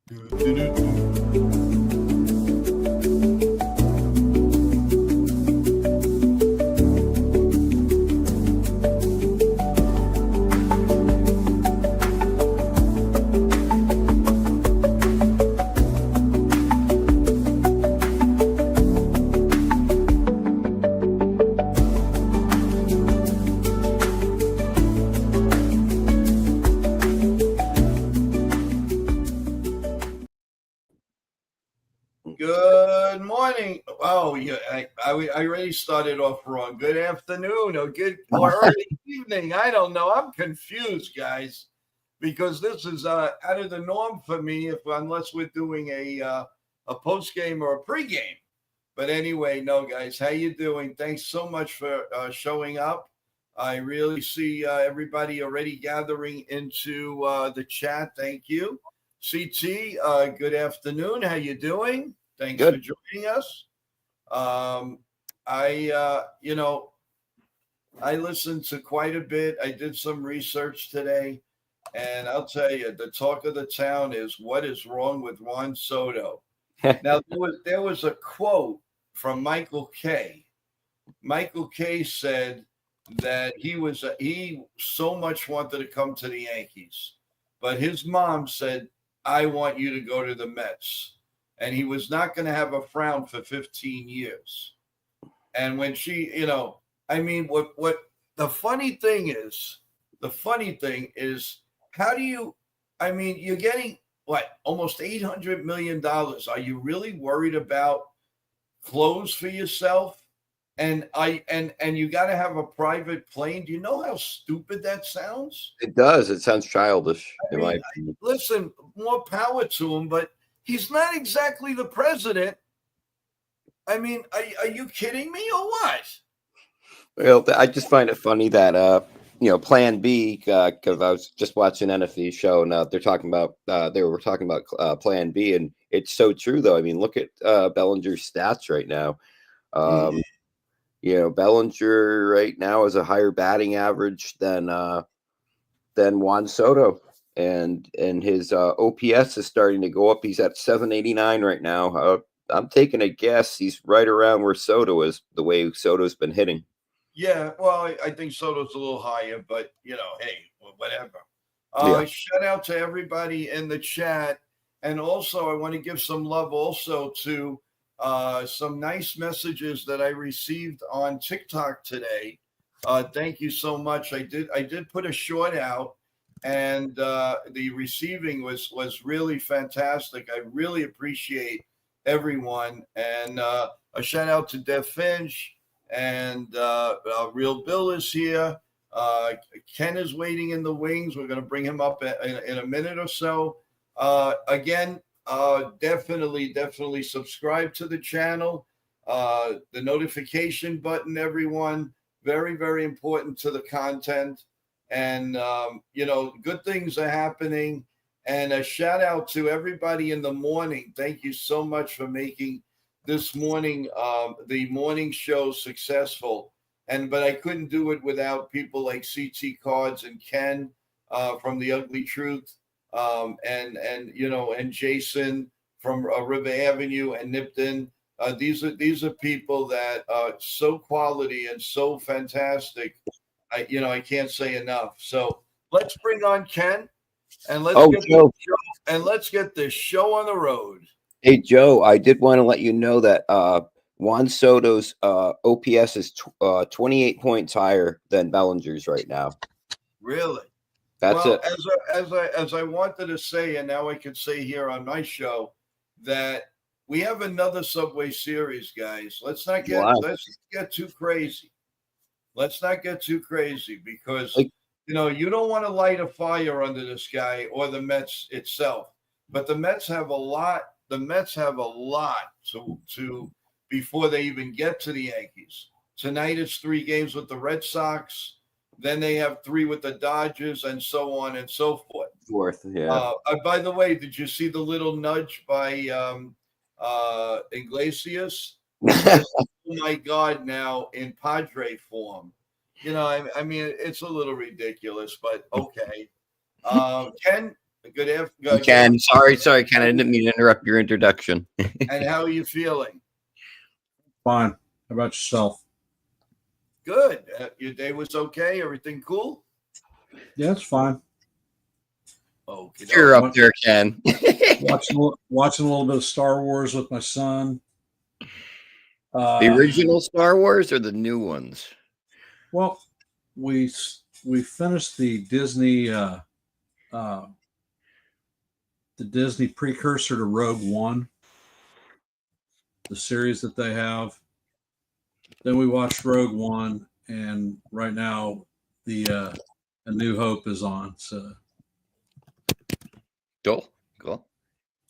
Good morning. Oh, yeah, I already started off wrong. Good afternoon or early evening. I don't know. I'm confused, guys, because this is out of the norm for me. If unless we're doing a post game or a pregame. But anyway, no, guys, how you doing? Thanks so much for showing up. I really see everybody already gathering into the chat. Thank you, CT. Good afternoon. How you doing? Thanks for Good. joining us. I I listened to quite a bit. I did some research today, and I'll tell you, the talk of the town is what is wrong with Juan Soto. Now, there was a quote from Michael Kay. Michael Kay said that he so much wanted to come to the Yankees, but his mom said, "I want you to go to the Mets," and he was not going to have a frown for 15 years. And when she, I mean, what the funny thing is, how do you? I mean, you're getting what almost $800 million. Are you really worried about clothes for yourself? And you got to have a private plane. Do you know how stupid that sounds? It does. It sounds childish, I in my mean, opinion. listen, more power to him, but he's not exactly the president. I mean, are you kidding me or what? Well, I just find it funny that Plan B, because I was just watching an NFE show, and they were talking about Plan B, and it's so true though. I mean, look at Bellinger's stats right now. Mm. Bellinger right now has a higher batting average than Juan Soto, and his OPS is starting to go up. He's at 789 right now. I'm taking a guess he's right around where Soto is, the way Soto's been hitting. Yeah, well, I think Soto's a little higher, but hey, whatever. Yeah. Shout out to everybody in the chat, and also I want to give some love also to some nice messages that I received on TikTok today. Thank you so much. I did put a short out, and the receiving was really fantastic. I really appreciate everyone, and a shout out to Dev Finch. And Real Bill is here. Ken is waiting in the wings. We're going to bring him up in a minute or so. Again, definitely subscribe to the channel. The notification button, everyone, very, very important to the content. And, good things are happening. And a shout out to everybody in the morning. Thank you so much for making this morning, the morning show successful, but I couldn't do it without people like CT Cards and Ken from The Ugly Truth, and Jason from River Avenue and Nipton. These are people that are so quality and so fantastic. I can't say enough. So let's bring on Ken, and let's get this show on the road. Hey, Joe, I did want to let you know that Juan Soto's OPS is 28 points higher than Bellinger's right now. Really? That's well, it. As I wanted to say, and now I can say here on my show, that we have another Subway Series, guys. Let's not get too crazy. Let's not get too crazy because you don't want to light a fire under this guy or the Mets itself. But the Mets have a lot. The Mets have a lot to before they even get to the Yankees. Tonight it's 3 games with the Red Sox. Then they have 3 with the Dodgers, and so on and so forth. Yeah. By the way, did you see the little nudge by Iglesias? Oh my God! Now in Padre form, I mean, it's a little ridiculous, but okay. Good afternoon. Ken, sorry, Ken. I didn't mean to interrupt your introduction. And how are you feeling? Fine. How about yourself? Good. Your day was okay? Everything cool? Yeah, it's fine. Okay. You're up there, Ken. Watching a little bit of Star Wars with my son. The original Star Wars or the new ones? Well, we finished the Disney precursor to Rogue One, the series that they have. Then we watched Rogue One, and right now the A New Hope is on. So Cool.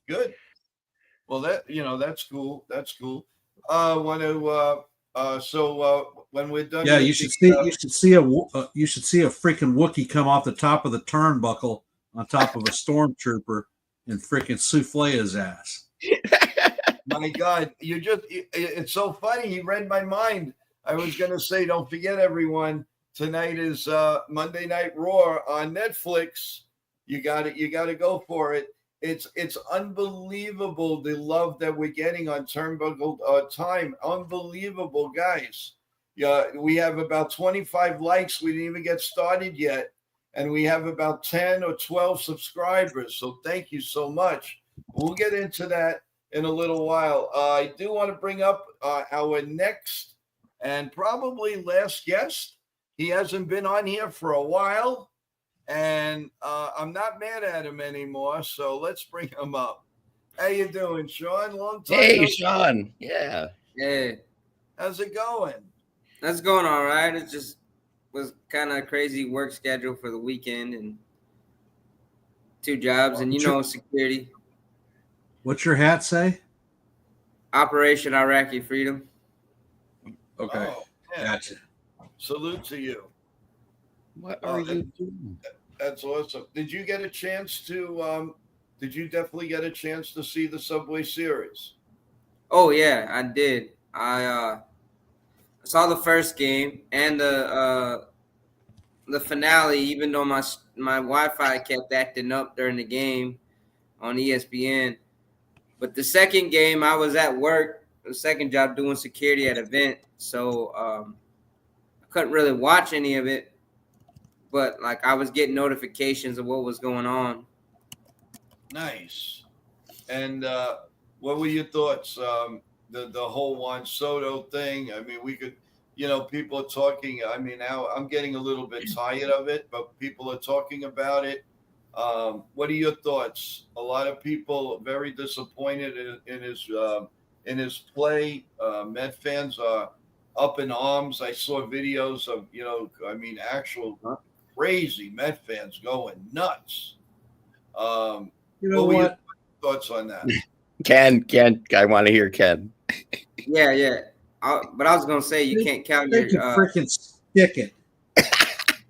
Good. Well, that's cool. That's cool. Want to when we're done. yeah, you should see a freaking Wookiee come off the top of the turnbuckle on top of a stormtrooper and freaking souffle his ass. My God, it's so funny. He read my mind. I was going to say, don't forget, everyone, tonight is Monday Night Raw on Netflix. You got to go for it. It's unbelievable, the love that we're getting on Turnbuckle Time. Unbelievable, guys. Yeah, we have about 25 likes. We didn't even get started yet. And we have about 10 or 12 subscribers. So thank you so much. We'll get into that in a little while. I do want to bring up our next and probably last guest. He hasn't been on here for a while, and I'm not mad at him anymore. So let's bring him up. How you doing, Sean? Long time. Hey, Sean. Yeah. Hey, how's it going? that's going all right. It just was kind of a crazy work schedule for the weekend and 2 jobs, and security. What's your hat say? Operation Iraqi Freedom. Okay, Oh, yeah. gotcha. Salute to you. What are you doing? That's awesome. Did you get a chance to? Did you definitely get a chance to see the Subway Series? Oh yeah, I did. I saw the first game and the finale. Even though my Wi-Fi kept acting up during the game on ESPN, but the second game I was at work. The second job doing security at an event, so I couldn't really watch any of it. But like I was getting notifications of what was going on. Nice. And what were your thoughts? The whole Juan Soto thing. I mean, we could, people are talking. I mean, now I'm getting a little bit tired of it, but people are talking about it. What are your thoughts? A lot of people very disappointed in his play. Met fans are up in arms. I saw videos of, actual crazy Met fans going nuts. You know what were what? your thoughts on that? Ken, I want to hear Ken. Yeah. But I was gonna say you can't count They your. can freaking stick it.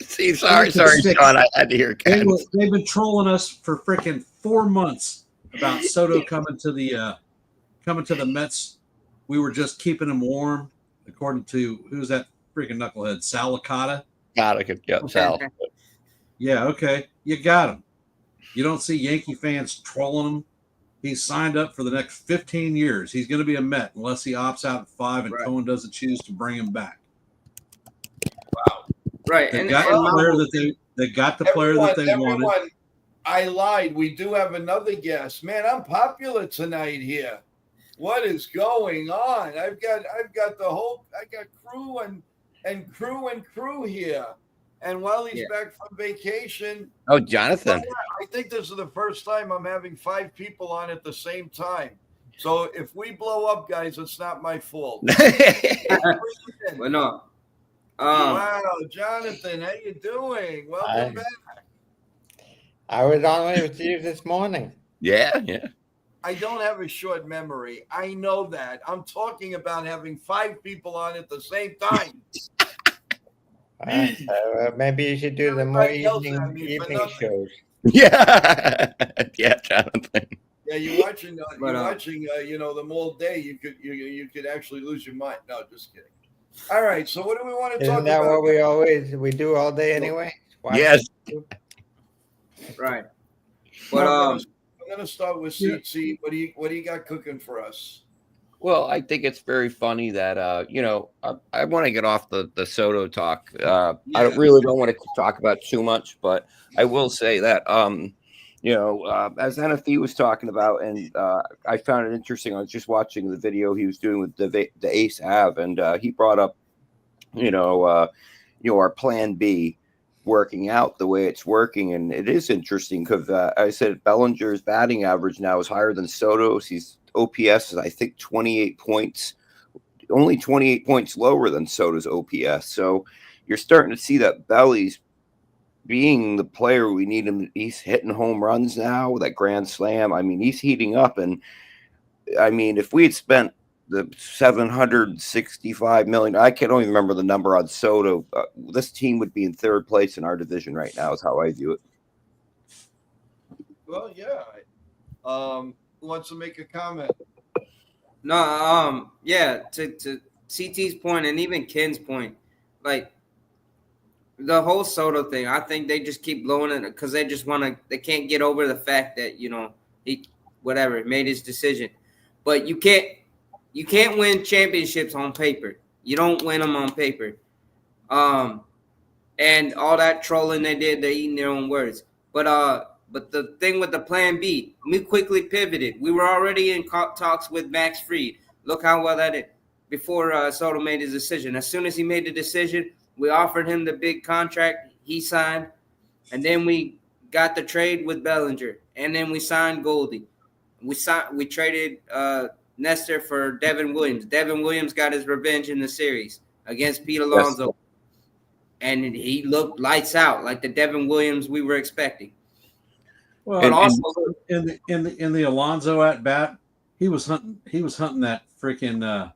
See, sorry, Sean. I had to hear Ken. They've been trolling us for freaking 4 months about Soto coming to the Mets. We were just keeping him warm, according to who's that freaking knucklehead, Sal Licata? Sal. Yeah, okay, you got him. You don't see Yankee fans trolling him. He's signed up for the next 15 years. He's going to be a Met unless he opts out at 5 and Cohen doesn't choose to bring him back. Wow. Right. They got the player that they wanted. I lied. We do have another guest. Man, I'm popular tonight here. What is going on? I've got crew here. And while he's back from vacation. Oh, Jonathan. I think this is the first time I'm having 5 people on at the same time. So if we blow up, guys, it's not my fault. Well, no. Wow, Jonathan, how you doing? Welcome back. I was on with you this morning. Yeah. I don't have a short memory. I know that. I'm talking about having 5 people on at the same time. Maybe you should do the more evening shows. Yeah, Jonathan. Yeah, you're watching. Them all day. You could actually lose your mind. No, just kidding. All right. So what do we want to talk about? Isn't that what we do all day anyway? Yes. Right. But I'm gonna start with Yeah. CT. What do you got cooking for us? Well, I think it's very funny that I want to get off the Soto talk. I Yeah. don't want to talk about too much, but I will say that as NFE was talking about, and I found it interesting. I was just watching the video he was doing with the Ace Av, and he brought up our Plan B working out the way it's working, and it is interesting because I said Bellinger's batting average now is higher than Soto's. He's OPS is I think 28 points, only 28 points lower than Soto's OPS. So you're starting to see that Belly's being the player we need him. He's hitting home runs now with that grand slam. I mean, he's heating up, and I mean, if we had spent the 765 million, I can't even remember the number on Soto, this team would be in third place in our division right now, is how I view it. Well, yeah. Who wants to make a comment? No, yeah, to CT's point and even Ken's point, like the whole Soto thing, I think they just keep blowing it because they can't get over the fact that, he made his decision. But you can't win championships on paper. You don't win them on paper. And all that trolling they did, they're eating their own words. But the thing with the Plan B, we quickly pivoted. We were already in talks with Max Fried. Look how well that did before Soto made his decision. As soon as he made the decision, we offered him the big contract. He signed, and then we got the trade with Bellinger, and then we signed Goldie. We traded Nestor for Devin Williams. Devin Williams got his revenge in the series against Pete Alonso. Yes. And he looked lights out, like the Devin Williams we were expecting. Well, and also in the Alonso at bat, he was hunting that freaking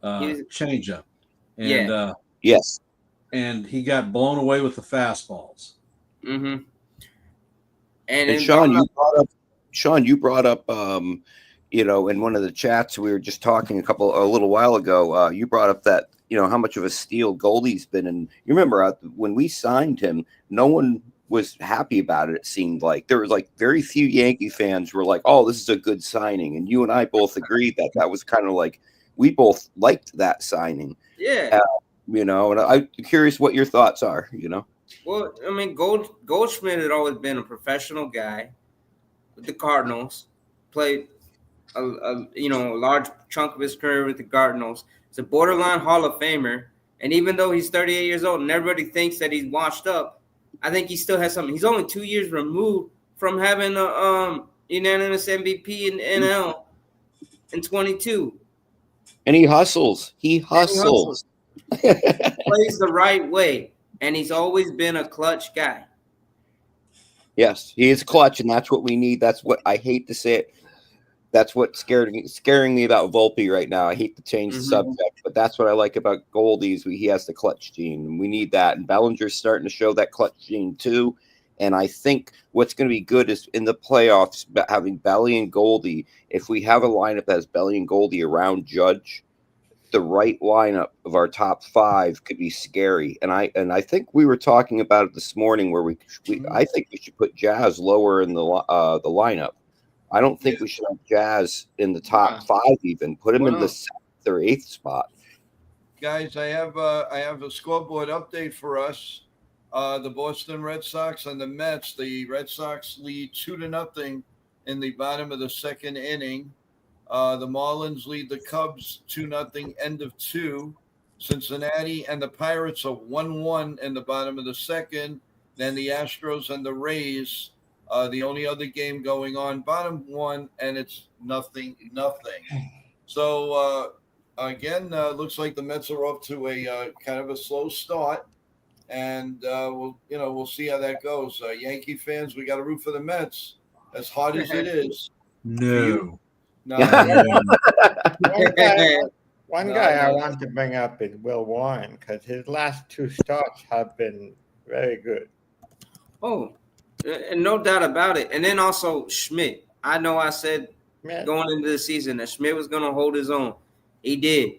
changeup, and yes, and he got blown away with the fastballs. Mm-hmm. And Sean, you brought up in one of the chats we were just talking a little while ago. You brought up that how much of a steal Goldie's been, and you remember when we signed him, no one was happy about it. It seemed like there was very few Yankee fans were like, "Oh, this is a good signing," and you and I both agreed that was kind of like we both liked that signing. Yeah, and I'm curious what your thoughts are. Well, I mean, Goldschmidt had always been a professional guy with the Cardinals. Played a large chunk of his career with the Cardinals. He's a borderline Hall of Famer, and even though he's 38 years old and everybody thinks that he's washed up, I think he still has something. He's only 2 years removed from having a unanimous MVP in NL in 22. And he hustles. He plays the right way, and he's always been a clutch guy. Yes, he is clutch, and that's what we need. That's what I hate to say it. That's what's scaring me about Volpe right now. I hate to change the subject, but that's what I like about Goldie. He has the clutch gene, and we need that. And Bellinger's starting to show that clutch gene too. And I think what's going to be good is in the playoffs, having Belly and Goldie. If we have a lineup that has Belly and Goldie around Judge, the right lineup of our top five could be scary. And I think we were talking about it this morning, where I think we should put Jazz lower in the lineup. I don't think we should have Jazz in the top five even. Put him in the 7th or 8th spot. Guys, I have a scoreboard update for us. The Boston Red Sox and the Mets. The Red Sox lead 2-0 in the bottom of the second inning. The Marlins lead the Cubs 2-0, end of 2. Cincinnati and the Pirates are 1-1 in the bottom of the second. Then the Astros and the Rays. The only other game going on, bottom 1, and it's 0-0. So again, looks like the Mets are off to a kind of a slow start, and we'll see how that goes. Yankee fans, we got to root for the Mets as hard as it is. No. One guy I want to bring up is Will Warren, because his last 2 starts have been very good. Oh. And no doubt about it. And then also Schmidt. I know I said going into the season that Schmidt was going to hold his own. He did.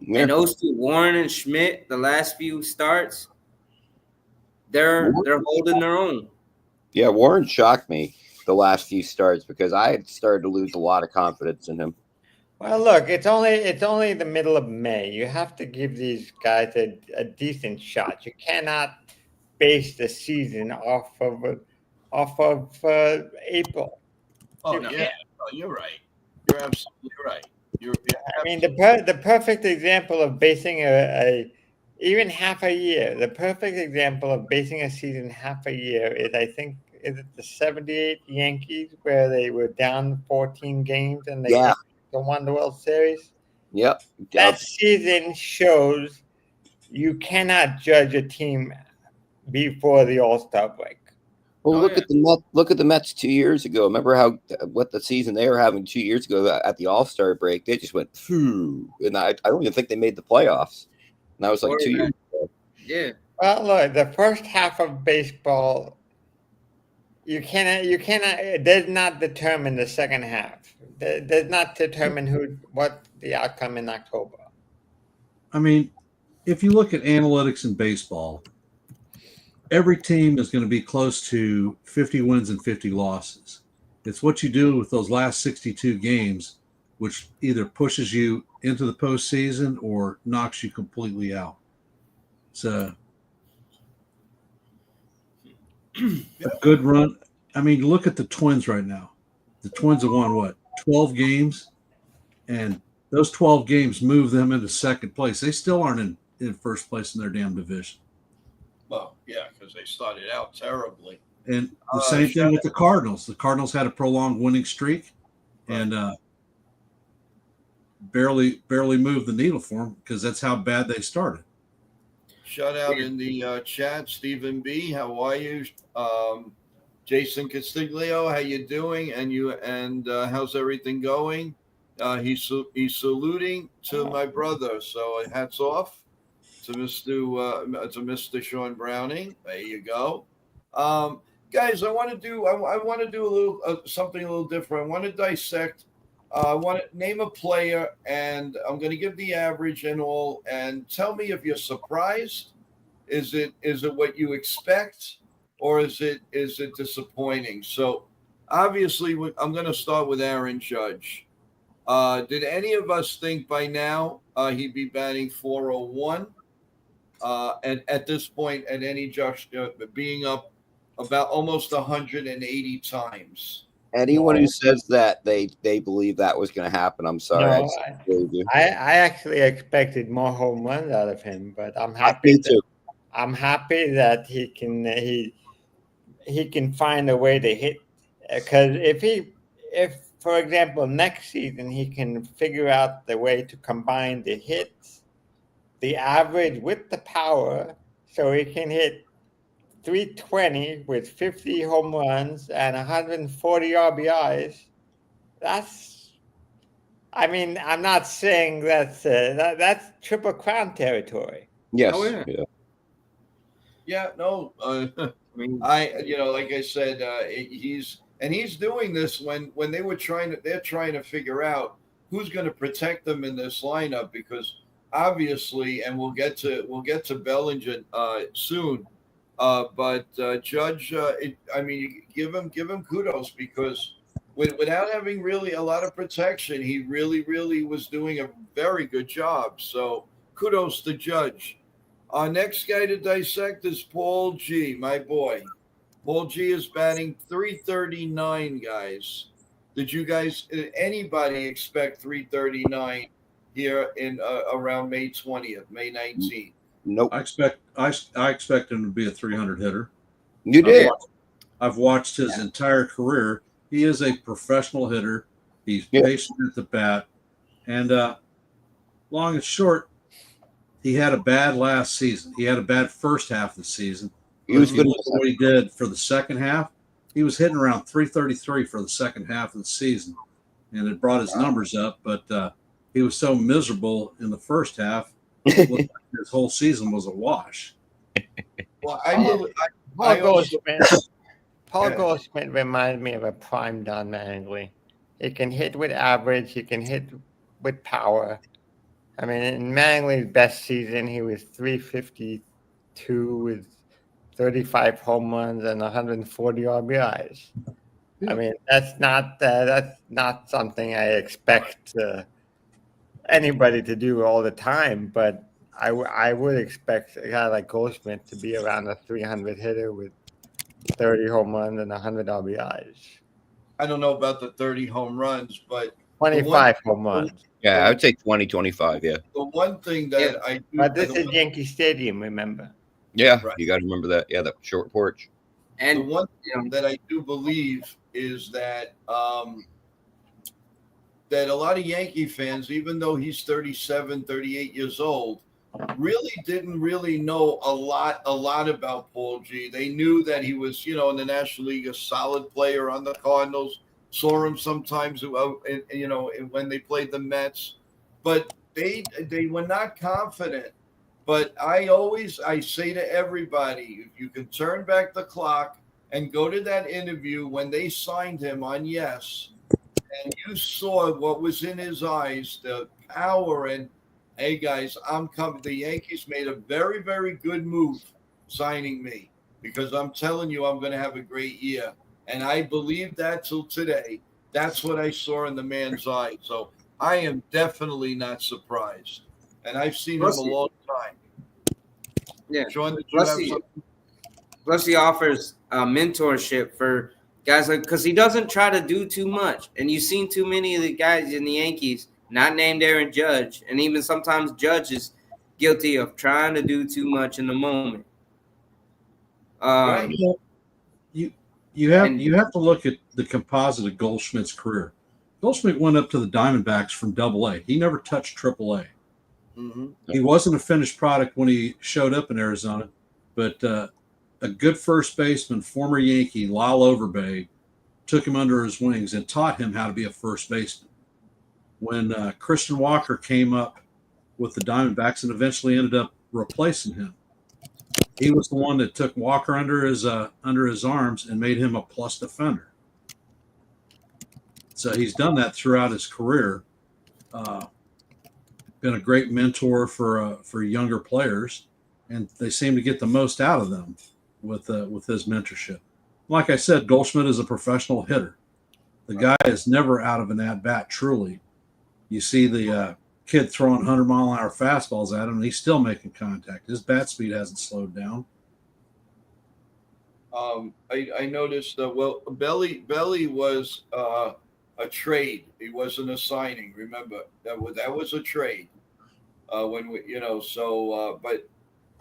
Yeah. And those two, Warren and Schmidt, the last few starts, they're holding their own. Yeah, Warren shocked me. the last few starts because I had started to lose a lot of confidence in him. Well, look, it's only the middle of May. You have to give these guys a decent shot. You cannot base the season off of April. Oh You yeah, can't. you're right. You're absolutely right. You're I mean, the perfect example of basing a even half a year. The perfect example of basing a season half a year is, I think, is it the '78 Yankees where they were down 14 games and they Yeah. won the World Series. Yep. That season shows you cannot judge a team before the All-Star break. Well, Oh, look yeah. at the Mets. Look at the Mets 2 years ago. Remember what the season they were having 2 years ago at the All-Star break? They just went phew, and I don't even think they made the playoffs. And that was like 2 years ago. Yeah. Well, look, the first half of baseball, you cannot it does not determine the second half. It does not determine what the outcome in October. I mean, if you look at analytics in baseball, every team is going to be close to 50 wins and 50 losses. It's what you do with those last 62 games, which either pushes you into the postseason or knocks you completely out. So a good run. I mean, look at the Twins right now. The Twins have won what, 12 games? And those 12 games move them into second place. They still aren't in first place in their damn division. well, yeah, because they started out terribly. And the same thing with the Cardinals. The Cardinals had a prolonged winning streak and barely moved the needle for them because that's how bad they started. Shout out in the chat, Stephen B. How are you? Jason Castiglio, how you doing? And how's everything going? He's saluting to my brother. So hats off to Mr. Sean Browning. There you go. Guys, I want to do a little something a little different. I want to dissect. I want to name a player, and I'm going to give the average and all, and tell me if you're surprised. Is it what you expect, or is it disappointing? So, obviously, I'm going to start with Aaron Judge. Did any of us think by now he'd be batting 401? At this point, at any juncture, being up about almost 180 times. Anyone who says that they believe that was going to happen, I'm sorry. No, I actually expected more home runs out of him, but I'm happy. Me too. I'm happy that he can find a way to hit. Because if for example next season he can figure out the way to combine the hits, the average with the power, so he can hit 320 with 50 home runs and 140 RBIs. I mean, I'm not saying that's Triple Crown territory. Yes. Oh, yeah. Yeah, no. I mean, like I said, he's doing this when they're trying to figure out who's going to protect them in this lineup, because obviously, and we'll get to Bellinger soon. But Judge, you give him kudos, because without having really a lot of protection, he really was doing a very good job. So kudos to Judge. Our next guy to dissect is Paul G, my boy. Paul G is batting 339, guys. Did you guys, anybody expect 339 here in around May 20th, May 19th? Nope. I expect him to be a 300 hitter. You did. I've watched his entire career. He is a professional hitter. He's patient at the bat, and long and short, he had a bad last season. He had a bad first half of the season. But if you look at what he did for the second half, he was hitting around 333 for the second half of the season, and it brought his numbers up. But he was so miserable in the first half, it looked like his whole season was a wash. Well, Paul Goldschmidt reminds me of a prime Don Mattingly. He can hit with average. He can hit with power. I mean, in Mattingly's best season, he was 352 with 35 home runs and 140 RBIs. I mean, that's not something I expect anybody to do all the time, but I would expect a guy like Goldschmidt to be around a 300 hitter with 30 home runs and 100 RBIs. I don't know about the 30 home runs, but 25 home runs. Yeah, I would say 20, 25. Yeah. the one thing that I do, But this is Yankee Stadium, remember? Yeah. Right. You got to remember that. Yeah. That short porch. the And one thing that I do believe is that that a lot of Yankee fans, even though he's 37, 38 years old, really didn't really know a lot about Paul G. They knew that he was, in the National League, a solid player on the Cardinals. Saw him sometimes, when they played the Mets, but they were not confident. But I say to everybody, if you can turn back the clock and go to that interview when they signed him on Yes, and you saw what was in his eyes, the power, and hey guys, I'm coming. The Yankees made a very, very good move signing me, because I'm telling you, I'm going to have a great year. And I believe that till today. That's what I saw in the man's eyes. So I am definitely not surprised. And I've seen him a long time. yeah, Sean, did you have something? plus he offers mentorship for guys because he doesn't try to do too much. And you've seen too many of the guys in the Yankees, not named Aaron Judge, and even sometimes Judge is guilty of trying to do too much in the moment. Right. You have to look at the composite of Goldschmidt's career. Goldschmidt went up to the Diamondbacks from Double-A. He never touched Triple-A. Mm-hmm. He wasn't a finished product when he showed up in Arizona, but a good first baseman, former Yankee, Lyle Overbay, took him under his wings and taught him how to be a first baseman. When Christian Walker came up with the Diamondbacks and eventually ended up replacing him, he was the one that took Walker under his arms and made him a plus defender. So he's done that throughout his career. Been a great mentor for younger players, and they seem to get the most out of them with his mentorship. Like I said, Goldschmidt is a professional hitter. The guy is never out of an at bat. Truly, you see the kid throwing 100-mile-an-hour fastballs at him, and he's still making contact. His bat speed hasn't slowed down. I noticed Belly was a trade. He wasn't a signing. Remember that was a trade. When we, but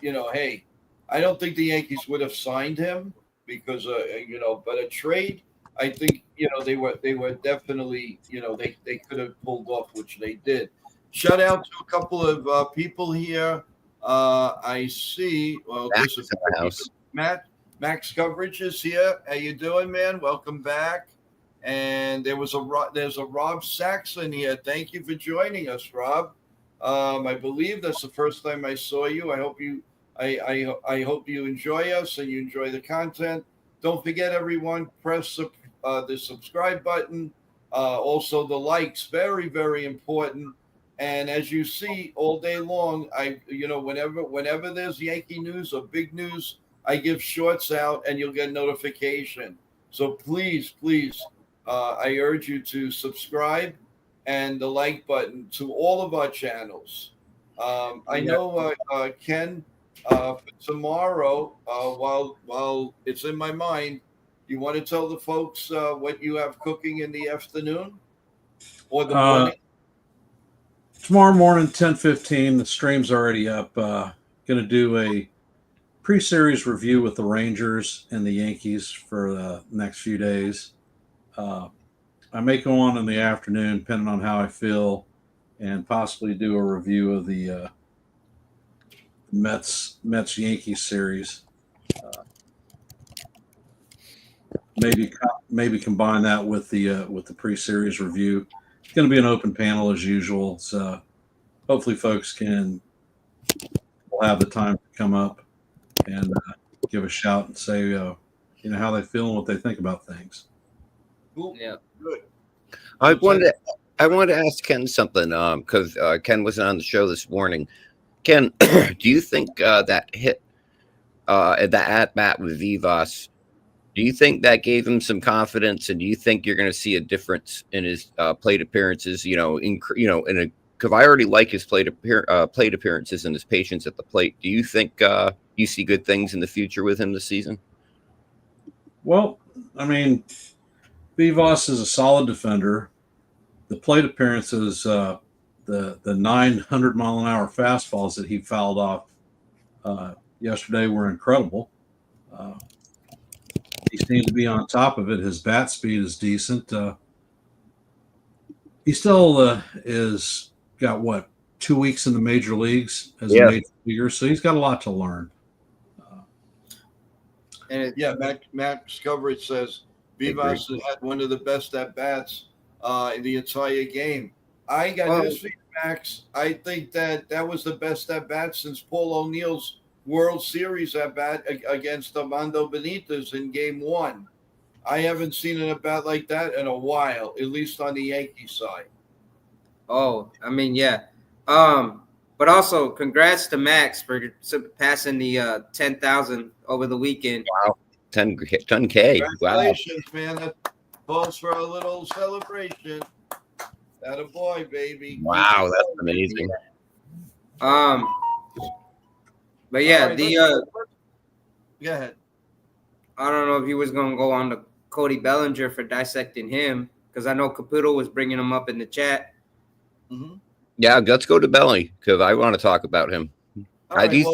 hey, I don't think the Yankees would have signed him because but a trade, I think they were definitely they could have pulled off, which they did. Shout out to a couple of people here. I see. Well, this is Max Coverage is here. How you doing, man? Welcome back. And there's a Rob Saxon here. Thank you for joining us, Rob. I believe that's the first time I saw you. I hope you enjoy us and you enjoy the content. Don't forget, everyone, press the subscribe button. Also, the likes, very, very important. And as you see all day long, whenever there's Yankee news or big news, I give shorts out and you'll get notification. So please, I urge you to subscribe and the like button to all of our channels. I know Ken, for tomorrow, while it's in my mind, you want to tell the folks what you have cooking in the afternoon or the morning? Tomorrow morning, 10:15. The stream's already up. Going to do a pre-series review with the Rangers and the Yankees for the next few days. I may go on in the afternoon, depending on how I feel, and possibly do a review of the Mets Yankees series. Maybe combine that with the pre-series review. It's going to be an open panel as usual, so hopefully folks will have the time to come up and give a shout and say how they feel and what they think about things. Cool. Yeah. Good. I wanted to ask Ken something because Ken wasn't on the show this morning. Ken, do you think that hit, that at bat with Vivas, Do you think that gave him some confidence, and do you think you're going to see a difference in his plate appearances? Because I already like his plate appearances and his patience at the plate. Do you think you see good things in the future with him this season? Well, I mean, Vivas is a solid defender. The plate appearances, the 900-mile-an-hour fastballs that he fouled off yesterday were incredible. He seemed to be on top of it. His bat speed is decent. He still is got 2 weeks in the major leagues as a major leaguer, so he's got a lot to learn. Matt's coverage says Vivas had one of the best at bats in the entire game. I got news for you, Max. I think that was the best at bat since Paul O'Neill's World Series at bat against Armando Benitez in Game 1. I haven't seen an at bat like that in a while, at least on the Yankee side. Oh, I mean, yeah. But also, congrats to Max for passing the 10,000 over the weekend. Wow, 10K. Congratulations, man. That calls for a little celebration. That a boy, baby. Wow, that's amazing. But yeah, right, go ahead. I don't know if he was going to go on to Cody Bellinger for dissecting him, because I know Caputo was bringing him up in the chat. Mm-hmm. Yeah, let's go to Belly because I want to talk about him. He's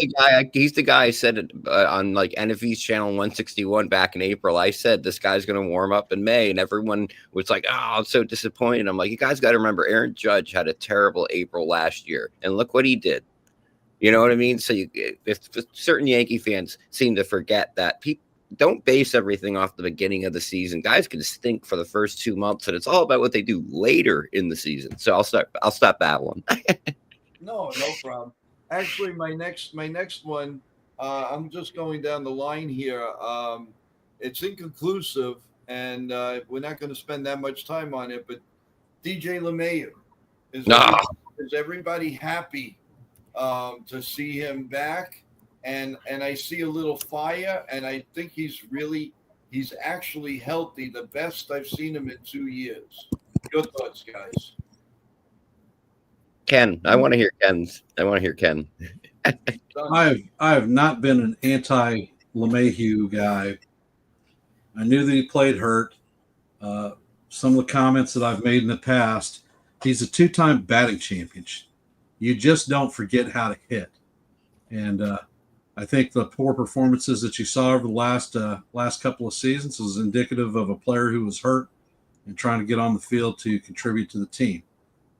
the guy I said it, on like NFE's channel 161 back in April. I said this guy's going to warm up in May, and everyone was like, "Oh, I'm so disappointed." I'm like, you guys got to remember, Aaron Judge had a terrible April last year, and look what he did. You know what I mean? So if certain Yankee fans seem to forget that people don't base everything off the beginning of the season. Guys can stink for the first 2 months, and it's all about what they do later in the season. So I'll stop babbling. No problem. Actually, my next one, I'm just going down the line here. It's inconclusive, and we're not going to spend that much time on it. But DJ LeMahieu, is everybody happy to see him back? And I see a little fire, and I think he's actually healthy, the best I've seen him in 2 years. Your thoughts, guys? Ken, I want to hear Ken. I have not been an anti-LeMahieu guy. I knew that he played hurt. Some of the comments that I've made in the past, he's a 2-time batting champion. You just don't forget how to hit. And I think the poor performances that you saw over the last couple of seasons was indicative of a player who was hurt and trying to get on the field to contribute to the team.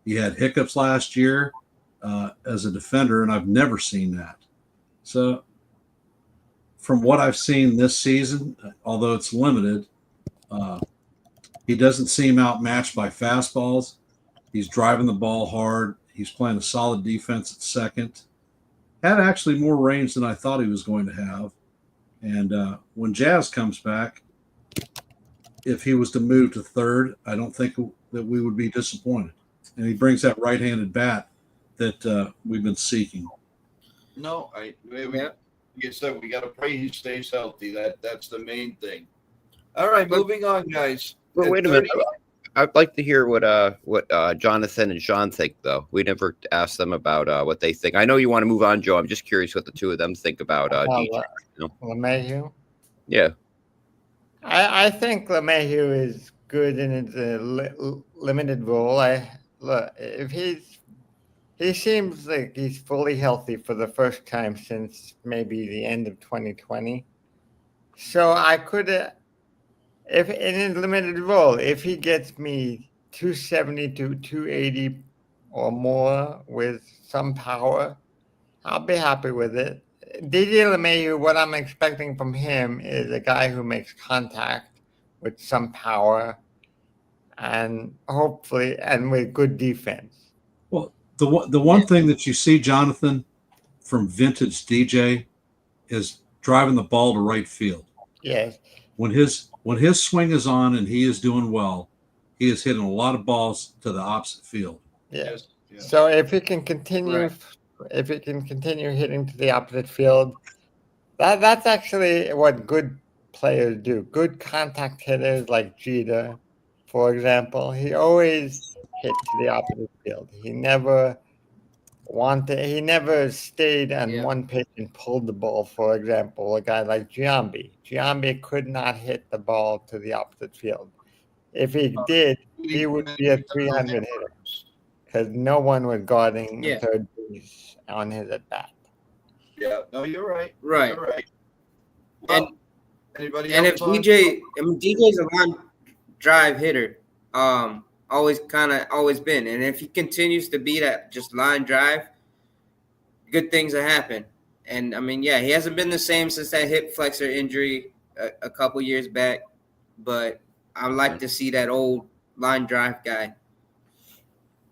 He had hiccups last year as a defender, and I've never seen that. So from what I've seen this season, although it's limited, he doesn't seem outmatched by fastballs. He's driving the ball hard. He's playing a solid defense at second. Had actually more range than I thought he was going to have. And when Jazz comes back, if he was to move to third, I don't think that we would be disappointed. And he brings that right-handed bat that we've been seeking. No, like I said, we got to pray he stays healthy. That's the main thing. All right, moving on, guys. But wait a minute. I'd like to hear what Jonathan and Sean think, though. We never asked them about what they think. I know you want to move on, Joe. I'm just curious what the two of them think about DJ. LeMahieu? Yeah. I think LeMahieu is good in his limited role. He seems like he's fully healthy for the first time since maybe the end of 2020. So I could, if in his limited role, if he gets me 270 to 280 or more with some power, I'll be happy with it. DJ LeMahieu, what I'm expecting from him is a guy who makes contact with some power and hopefully and with good defense. Well, the one thing that you see, Jonathan, from vintage DJ is driving the ball to right field. Yes. When his swing is on and he is doing well, he is hitting a lot of balls to the opposite field. Yes. So if he can continue hitting to the opposite field, that's actually what good players do. Good contact hitters like Jeter, for example, he always hit to the opposite field. He never stayed on Yeah. one pitch and pulled the ball. For example, a guy like Giambi could not hit the ball to the opposite field. If he did, he would be a 300 hitter because no one was guarding Yeah. third base on his at bat. Yeah, no, you're right. Right. You're right. Well, anybody And else if on? DJ's a line drive hitter, always been. And if he continues to be that just line drive, good things will happen. And I mean, yeah, he hasn't been the same since that hip flexor injury a couple years back, but I like to see that old line drive guy.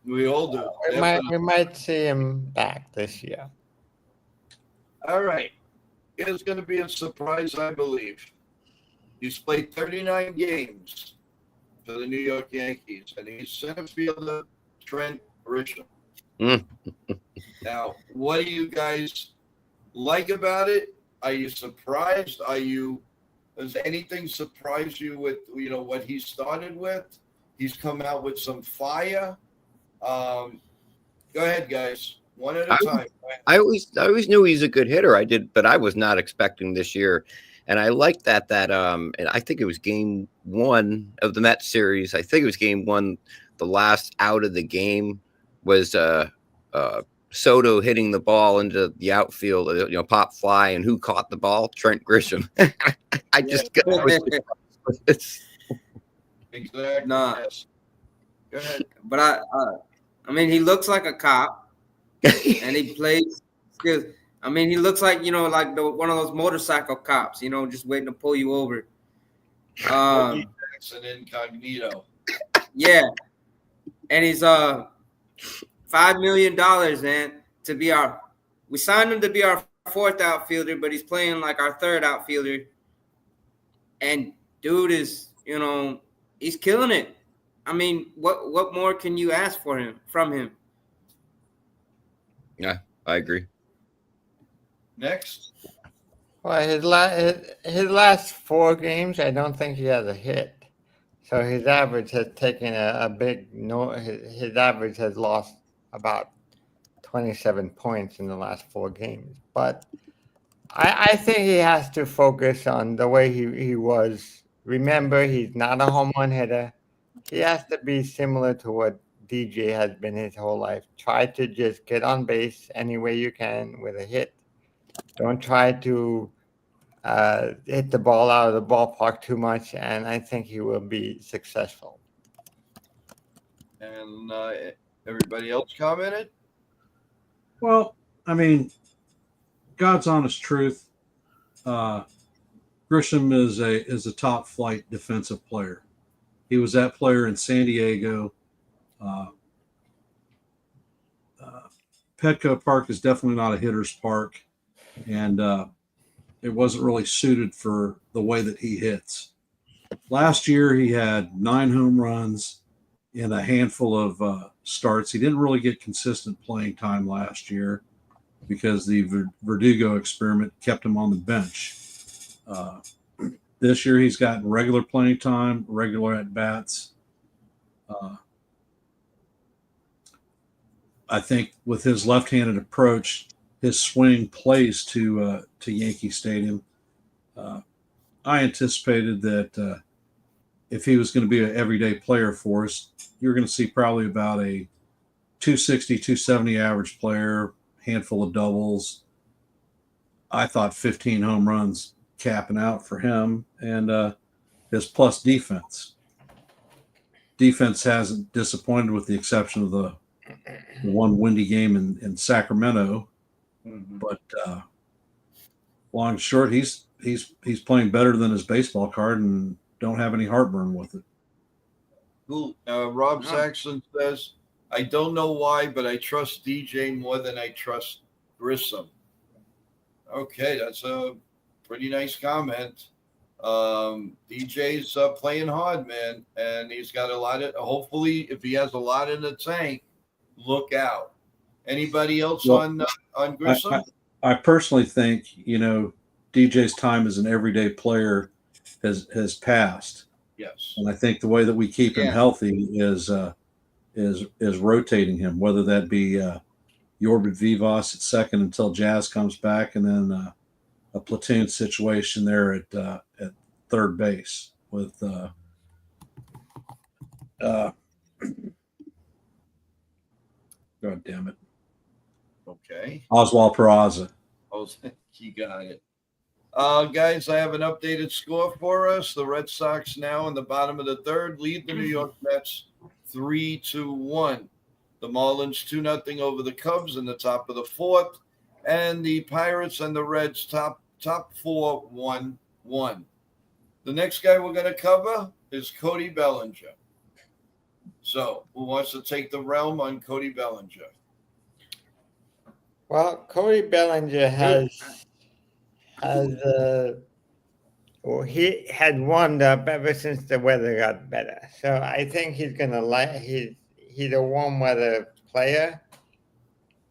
We all do. We might see him back this year. All right. It's going to be a surprise, I believe. He's played 39 games for the New York Yankees, and he's center fielder Trent Grisham. Now, what do you guys like about it? Are you surprised? Does anything surprise you with, what he started with? He's come out with some fire. Go ahead, guys. One at a time. I always knew he's a good hitter. But I was not expecting this year. And I like that and I think it was game 1 of the Mets series. I think it was game 1. The last out of the game was Soto hitting the ball into the outfield, pop fly, and who caught the ball? Trent Grisham. I just got Exactly. Nah. Yes. Go ahead. But I mean, he looks like a cop, and he plays skills. I mean, he looks like like one of those motorcycle cops, just waiting to pull you over. Jackson incognito. Yeah, and he's $5 million, man, to be we signed him to be our 4th outfielder, but he's playing like our 3rd outfielder. And dude is, he's killing it. I mean, what more can you ask from him? Yeah, I agree. Next. Well, his last 4 games, I don't think he has a hit. So his average has taken a big no. His average has lost about 27 points in the last 4 games. But I think he has to focus on the way he was. Remember, he's not a home run hitter. He has to be similar to what DJ has been his whole life. Try to just get on base any way you can with a hit. Don't try to hit the ball out of the ballpark too much, and I think he will be successful. And everybody else commented? Well, I mean, God's honest truth. Grisham is a top flight defensive player. He was that player in San Diego. Petco Park is definitely not a hitter's park, and it wasn't really suited for the way that he hits. Last year, he had 9 home runs in a handful of starts. He didn't really get consistent playing time last year because the Verdugo experiment kept him on the bench. This year, he's gotten regular playing time, regular at-bats. I think with his left-handed approach, his swing plays to Yankee Stadium. I anticipated that if he was going to be an everyday player for us, you're going to see probably about a 260, 270 average player, handful of doubles. I thought 15 home runs capping out for him, and his plus defense. Defense hasn't disappointed with the exception of the one windy game in Sacramento. Mm-hmm. But long and short, he's playing better than his baseball card, and don't have any heartburn with it. Cool. Rob Saxon says, I don't know why, but I trust DJ more than I trust Grissom. Okay, that's a pretty nice comment. DJ's playing hard, man, and he's got a lot of, hopefully, if he has a lot in the tank, look out. Anybody else on Grissom? I personally think, DJ's time as an everyday player has passed. Yes. And I think the way that we keep him Yeah. healthy is rotating him, whether that be Yorbit Vivas at second until Jazz comes back, and then a platoon situation there at third base with God damn it, Okay. Oswald Peraza. Oh, you got it. Guys, I have an updated score for us. The Red Sox now in the bottom of the third lead the New York Mets 3-1. The Marlins 2-0 over the Cubs in the top of the fourth, and the Pirates and the Reds top 4 1-1. The next guy we're going to cover is Cody Bellinger. So, who wants to take the realm on Cody Bellinger? Well, Cody Bellinger he had warmed up ever since the weather got better. So I think he's gonna he's a warm weather player,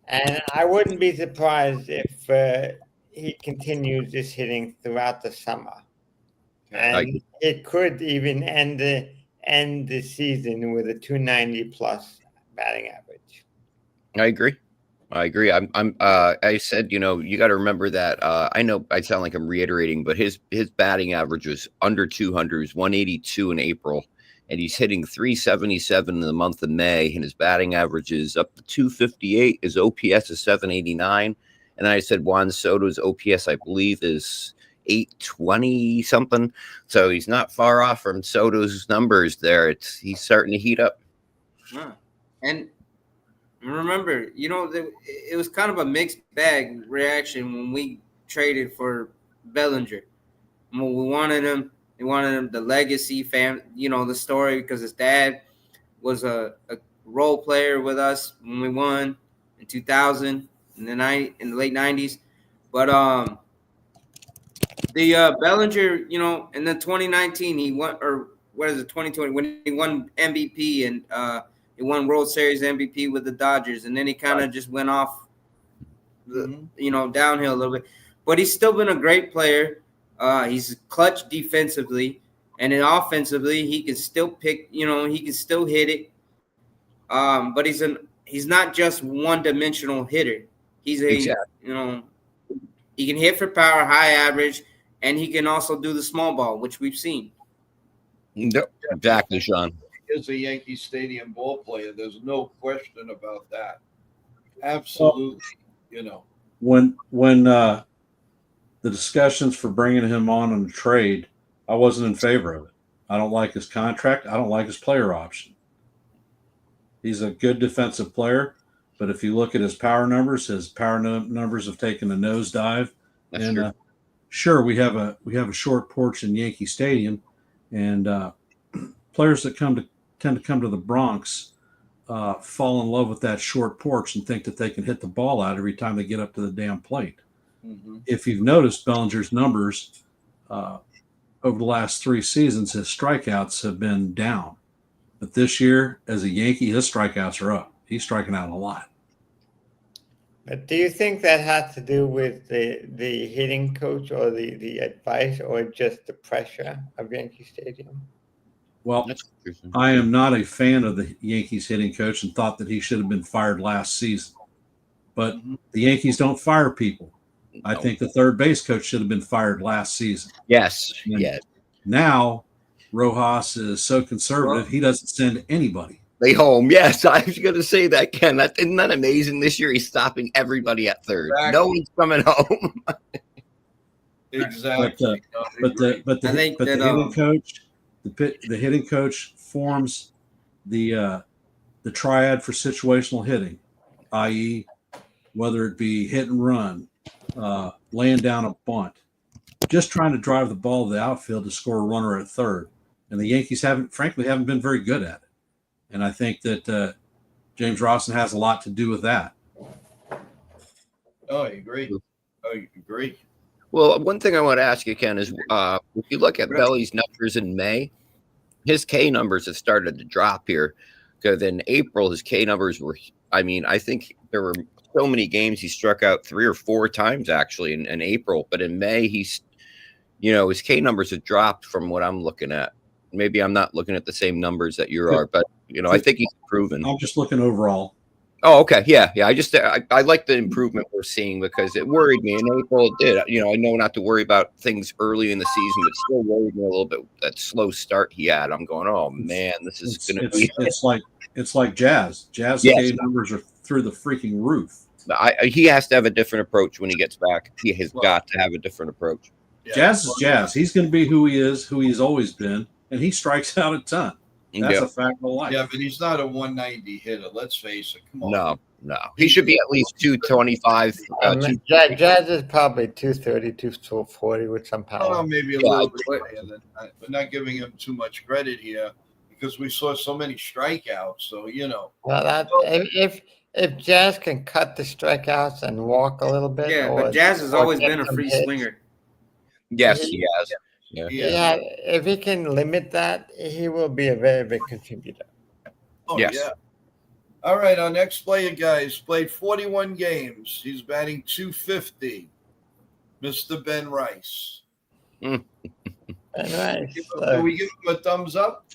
and I wouldn't be surprised if he continues this hitting throughout the summer, and it could even end the season with a 290 plus batting average. I agree. I said, you got to remember that. I know I sound like I'm reiterating, but his batting average was under 200, was 182 in April, and he's hitting 377 in the month of May, and his batting average is up to 258. His OPS is 789, and I said Juan Soto's OPS, I believe, is 820 something. So he's not far off from Soto's numbers there. He's starting to heat up. Yeah. And remember, it was kind of a mixed bag reaction when we traded for Bellinger. When we wanted him, the legacy the story, because his dad was a role player with us when we won in 2000 in the late 90s. But the Bellinger, in the 2019 he won, or what is it, 2020, when he won MVP and he won World Series MVP with the Dodgers, and then he kind of just went off downhill a little bit. But he's still been a great player. He's clutch defensively, and then offensively he can still pick. He can still hit it. But he's not just one-dimensional hitter. He's he can hit for power, high average, and he can also do the small ball, which we've seen. Yep, exactly, Sean. Is a Yankee Stadium ball player. There's no question about that. Absolutely. When the discussions for bringing him on a trade, I wasn't in favor of it. I don't like his contract. I don't like his player option. He's a good defensive player, but if you look at his power numbers have taken a nosedive. That's and true. Sure, we have a short porch in Yankee Stadium, and players that tend to come to the Bronx fall in love with that short porch and think that they can hit the ball out every time they get up to the damn plate. Mm-hmm. If you've noticed Bellinger's numbers over the last 3 seasons, his strikeouts have been down. But this year, as a Yankee, his strikeouts are up. He's striking out a lot. But do you think that has to do with the hitting coach or the advice, or just the pressure of Yankee Stadium? Well, I am not a fan of the Yankees hitting coach and thought that he should have been fired last season. But the Yankees don't fire people. I think the third base coach should have been fired last season. Yes. And yes. Now, Rojas is so conservative, he doesn't send anybody. They home. Yes, I was going to say that, Ken. Isn't that amazing? This year he's stopping everybody at third. Exactly. No one's coming home. Exactly. But the hitting coach forms the triad for situational hitting, i.e., whether it be hit and run, laying down a bunt, just trying to drive the ball to the outfield to score a runner at third. And the Yankees haven't been very good at it. And I think that James Rawson has a lot to do with that. Oh, I agree. Well, one thing I want to ask you, Ken, is if you look at Belly's numbers in May, his K numbers have started to drop here. Because in April, his K numbers were, I think there were so many games he struck out 3 or 4 times, actually, in April. But in May, his K numbers have dropped from what I'm looking at. Maybe I'm not looking at the same numbers that you are, but I think he's improving. I'm just looking overall. Oh, okay. Yeah. I like the improvement we're seeing because it worried me in April. It did. I know not to worry about things early in the season, but still worried me a little bit. That slow start he had. I'm going, oh man, this is going to be. It's like Jazz. Jazz K numbers are through the freaking roof. He has to have a different approach when he gets back. He has got to have a different approach. Yeah. Jazz is Jazz. He's going to be who he is, who he's always been, and he strikes out a ton. That's a fact of life. Yeah, but he's not a 190 hitter. Let's face it. Come on. No. He should be at least 225. Jazz is probably 230, 240 with some power. Oh, maybe a little bit higher than that. We're not giving him too much credit here because we saw so many strikeouts. So, Well, if Jazz can cut the strikeouts and walk a little bit. Yeah, but Jazz has always been a free swinger. Yes, he has. Yeah, if he can limit that, he will be a very big contributor. Oh, yes. Yeah. All right, our next player, guys, played 41 games. He's batting .250. Mr. Ben Rice. Ben Rice. Do we give him a thumbs up,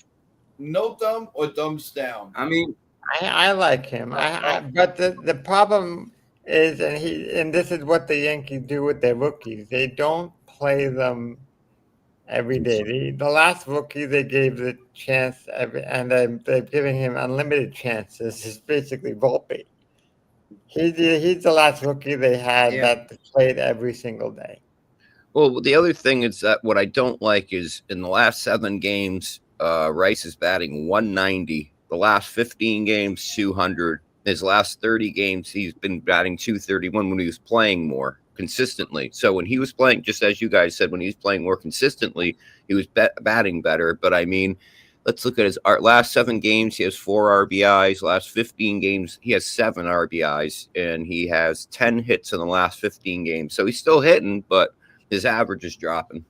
no thumb, or thumbs down? I mean, I like him. But the problem is, and this is what the Yankees do with their rookies. They don't play them every day. The last rookie they gave the chance and they're giving him unlimited chances. Is basically Volpe. He's the last rookie they had that played every single day. Well, the other thing is that what I don't like is in the last 7 games, Rice is batting 190. The last 15 games, 200. His last 30 games, he's been batting 231 when he was playing more consistently. So when he was playing, just as you guys said, when he was playing more consistently, he was batting better. But I mean, let's look at his last 7 games. He has 4 RBIs. Last 15 games, he has 7 RBIs, and he has 10 hits in the last 15 games. So he's still hitting, but his average is dropping.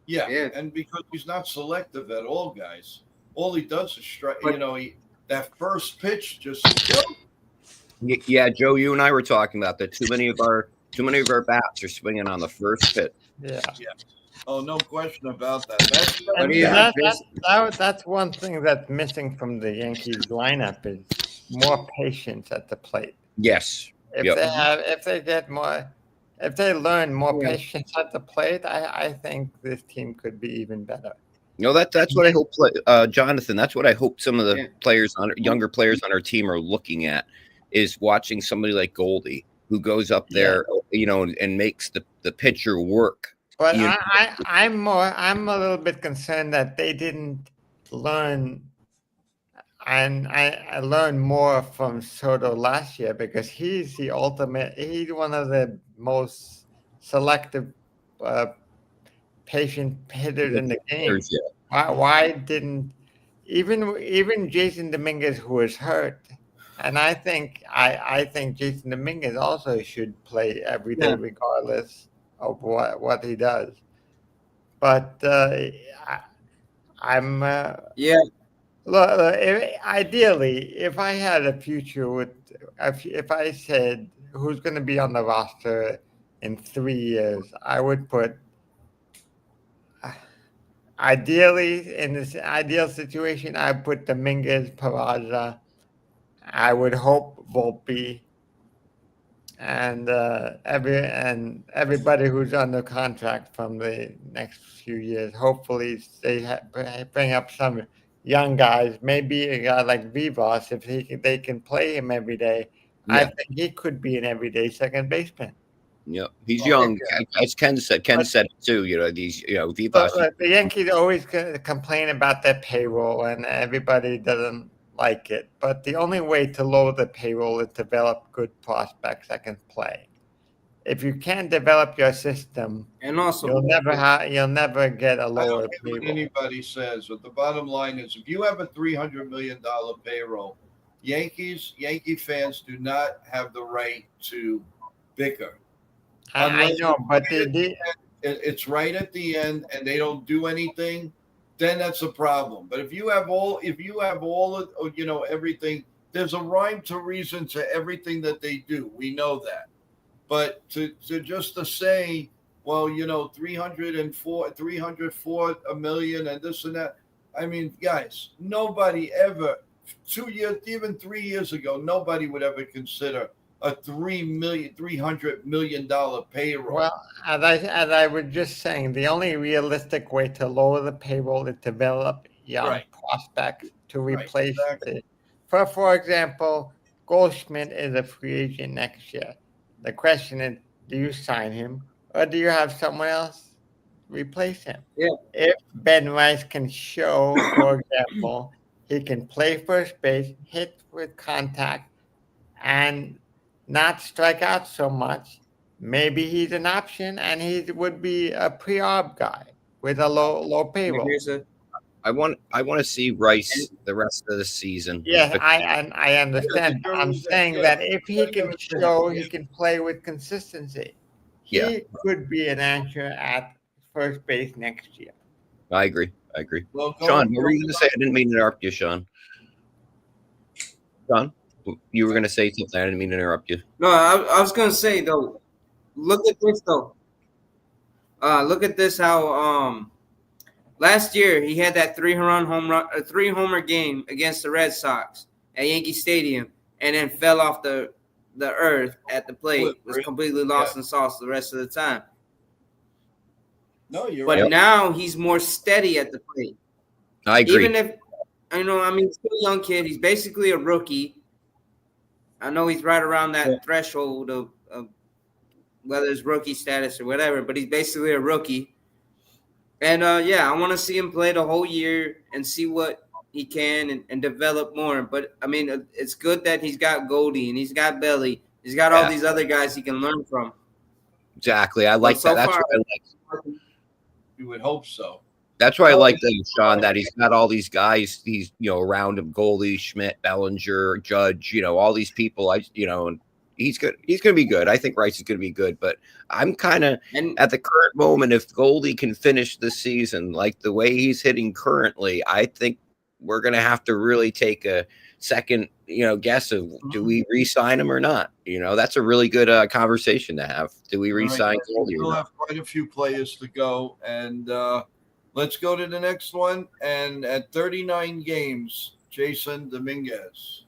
Yeah, and because he's not selective at all, guys. All he does is strike. That first pitch just. Yeah, Joe, you and I were talking about that. Too many of our bats are swinging on the first pitch. Yeah. Oh, no question about that. That's one thing that's missing from the Yankees lineup is more patience at the plate. Yes. If they learn more patience at the plate, I think this team could be even better. That's what I hope, Jonathan. That's what I hope some of the younger players on our team are looking at, is watching somebody like Goldie who goes up there, and makes the pitcher work. But I'm a little bit concerned that they didn't learn, and I learned more from Soto last year because he's the ultimate. He's one of the most selective, patient hitters in the game. Why didn't even Jason Dominguez, who was hurt, and I think Jason Dominguez also should play every day regardless of what he does. But I'm look, ideally, if I had a future if I said who's going to be on the roster in 3 years, I would put. Ideally, in this ideal situation, I put Dominguez, Peraza. I would hope Volpe, and everybody who's under contract from the next few years. Hopefully, they bring up some young guys. Maybe a guy like Vivas, if they can play him every day. Yeah. I think he could be an everyday second baseman. Yeah, he's young. As Ken said it too. Vivas. The Yankees always complain about their payroll, and everybody doesn't like it. But the only way to lower the payroll is develop good prospects that can play. If you can't develop your system, and also you'll never get a lower I don't care payroll. what anybody says, but the bottom line is, if you have a $300 million payroll, Yankee fans do not have the right to bicker. I know, but it's right at the end, and they don't do anything. Then that's a problem. But if you have all of everything, there's a rhyme to reason to everything that they do. We know that. But to say, well, 304 a million and this and that. I mean, guys, nobody ever 2 years, even 3 years ago, nobody would ever consider a $300 million payroll. Well, as I was just saying, the only realistic way to lower the payroll is to develop young Right. prospects to Right, replace exactly. For example, Goldschmidt is a free agent next year. The question is, do you sign him or do you have someone else replace him? Yeah. If Ben Rice can show, for example, he can play first base, hit with contact, and not strike out so much, maybe he's an option and he would be a pre-arb guy with a low payroll. Here's a- I want to see Rice the rest of the season. Yes, But I understand. Yeah, I'm saying yeah. that if he can Yeah. show he can play with consistency, he Yeah. could be an answer at first base next year. I agree. Well, Sean, what were you going to say? I didn't mean to interrupt you, Sean. Sean, you were going to say something. I didn't mean to interrupt you. No, I was gonna say though. Look at this though. Look at this. How last year he had that 3-homer game against the Red Sox at Yankee Stadium, and then fell off the earth at the plate. Was completely lost in sauce the rest of the time. No, you're But right. now he's more steady at the plate. I agree. Even if he's still a young kid. He's basically a rookie. I know he's right around that threshold of whether it's rookie status or whatever, but he's basically a rookie. And I want to see him play the whole year and see what he can and develop more. But I mean, it's good that he's got Goldie and he's got Belly. He's got all these other guys he can learn from. Exactly. I like so that. That's far- what I like. You would hope so. That's why I like that, Sean, that he's got all these guys, these, around him, Goldie, Schmidt, Bellinger, Judge, all these people, and he's good. He's going to be good. I think Rice is going to be good, but I'm kind of at the current moment, if Goldie can finish the season like the way he's hitting currently, I think we're going to have to really take a second, guess of do we re-sign him or not? That's a really good conversation to have. Do we re-sign Goldie? We'll have quite a few players to go, and let's go to the next one. And at 39 games, Jason Dominguez.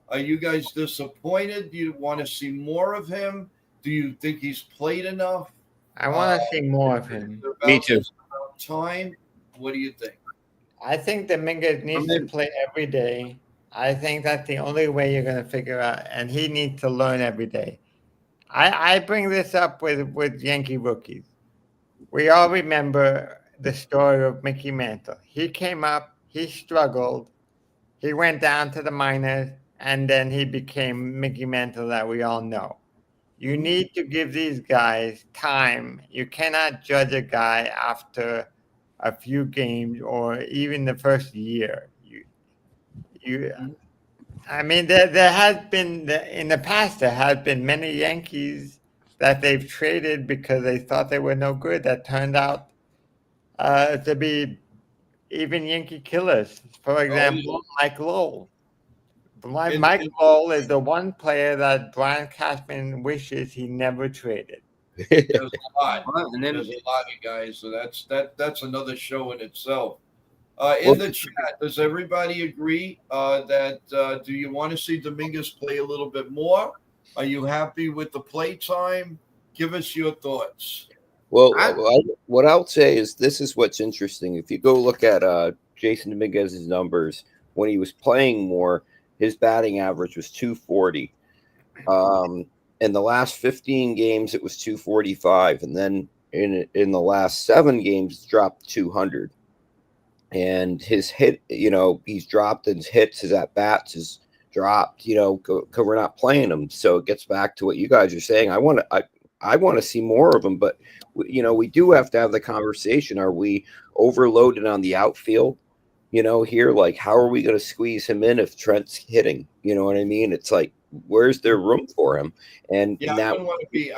Are you guys disappointed? Do you want to see more of him? Do you think he's played enough? I want to see more of him. Me too. Time. What do you think? I think Dominguez needs to play every day. I think that's the only way you're going to figure out, and he needs to learn every day. I bring this up with Yankee rookies. We all remember the story of Mickey Mantle. He came up, he struggled, he went down to the minors, and then he became Mickey Mantle that we all know. You need to give these guys time. You cannot judge a guy after a few games or even the first year. There has been in the past. There has been many Yankees that they've traded because they thought they were no good. That turned out to be even Yankee killers. For example, Mike Lowell. Mike Lowell is the one player that Brian Cashman wishes he never traded. There's a lot. And then There's a lot of guys, so that's another show in itself. In the chat, does everybody agree that do you want to see Dominguez play a little bit more? Are you happy with the play time? Give us your thoughts. Well, what I'll say is this is what's interesting. If you go look at Jason Dominguez's numbers, when he was playing more, his batting average was 240. In the last 15 games, it was 245. And then in the last 7 games, it's dropped 200. And his hit, he's dropped his hits, his at-bats has dropped, because we're not playing him. So it gets back to what you guys are saying. I want to see more of him, but, we do have to have the conversation. Are we overloaded on the outfield? Here, like, how are we going to squeeze him in if Trent's hitting? You know what I mean? It's like, where's there room for him? And Yeah, now, I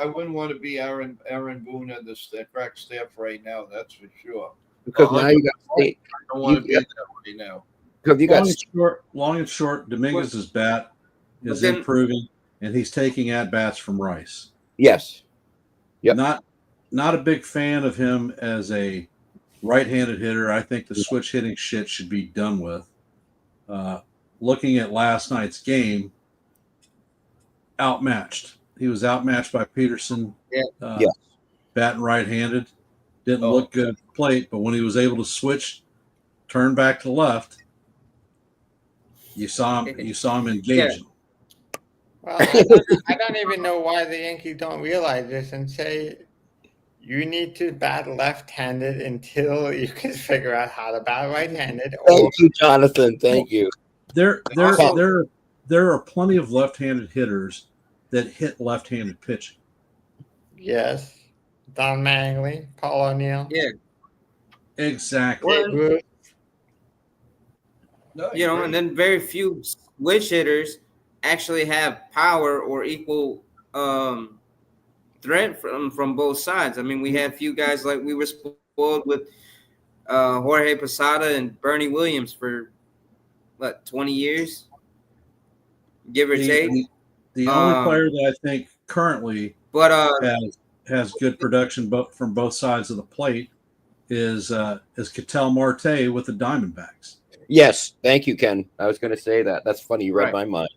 wouldn't want to be Aaron Boone and the crack staff right now. That's for sure. because now you got I don't want to be that right now. because you got long and short, Dominguez's bat is then- improving, and he's taking at bats from Rice. yes. Yep. not a big fan of him as a right-handed hitter. I think the switch hitting shit should be done with. Looking at last night's game, outmatched. He was outmatched by Peterson. Yeah. Batting right-handed. Didn't Oh. look good at the plate, but when he was able to switch, turn back to left, you saw him engaging. Well, I don't even know why the Yankees don't realize this and say you need to bat left-handed until you can figure out how to bat right-handed. Thank you, Jonathan. Thank you. There Also- are plenty of left-handed hitters that hit left-handed pitching. Yes, Don Mangley, Paul O'Neill. Yeah. Exactly. Babe Ruth. No, You know, and then very few switch hitters actually have power or equal threat from both sides. I mean, we had a few guys like we were spoiled with Jorge Posada and Bernie Williams for what 20 years, give or take. The only player that I think currently But has good production from both sides of the plate is Ketel Marte with the Diamondbacks. Yes, thank you, Ken. I was going to say that. That's funny. You read Right. my mind.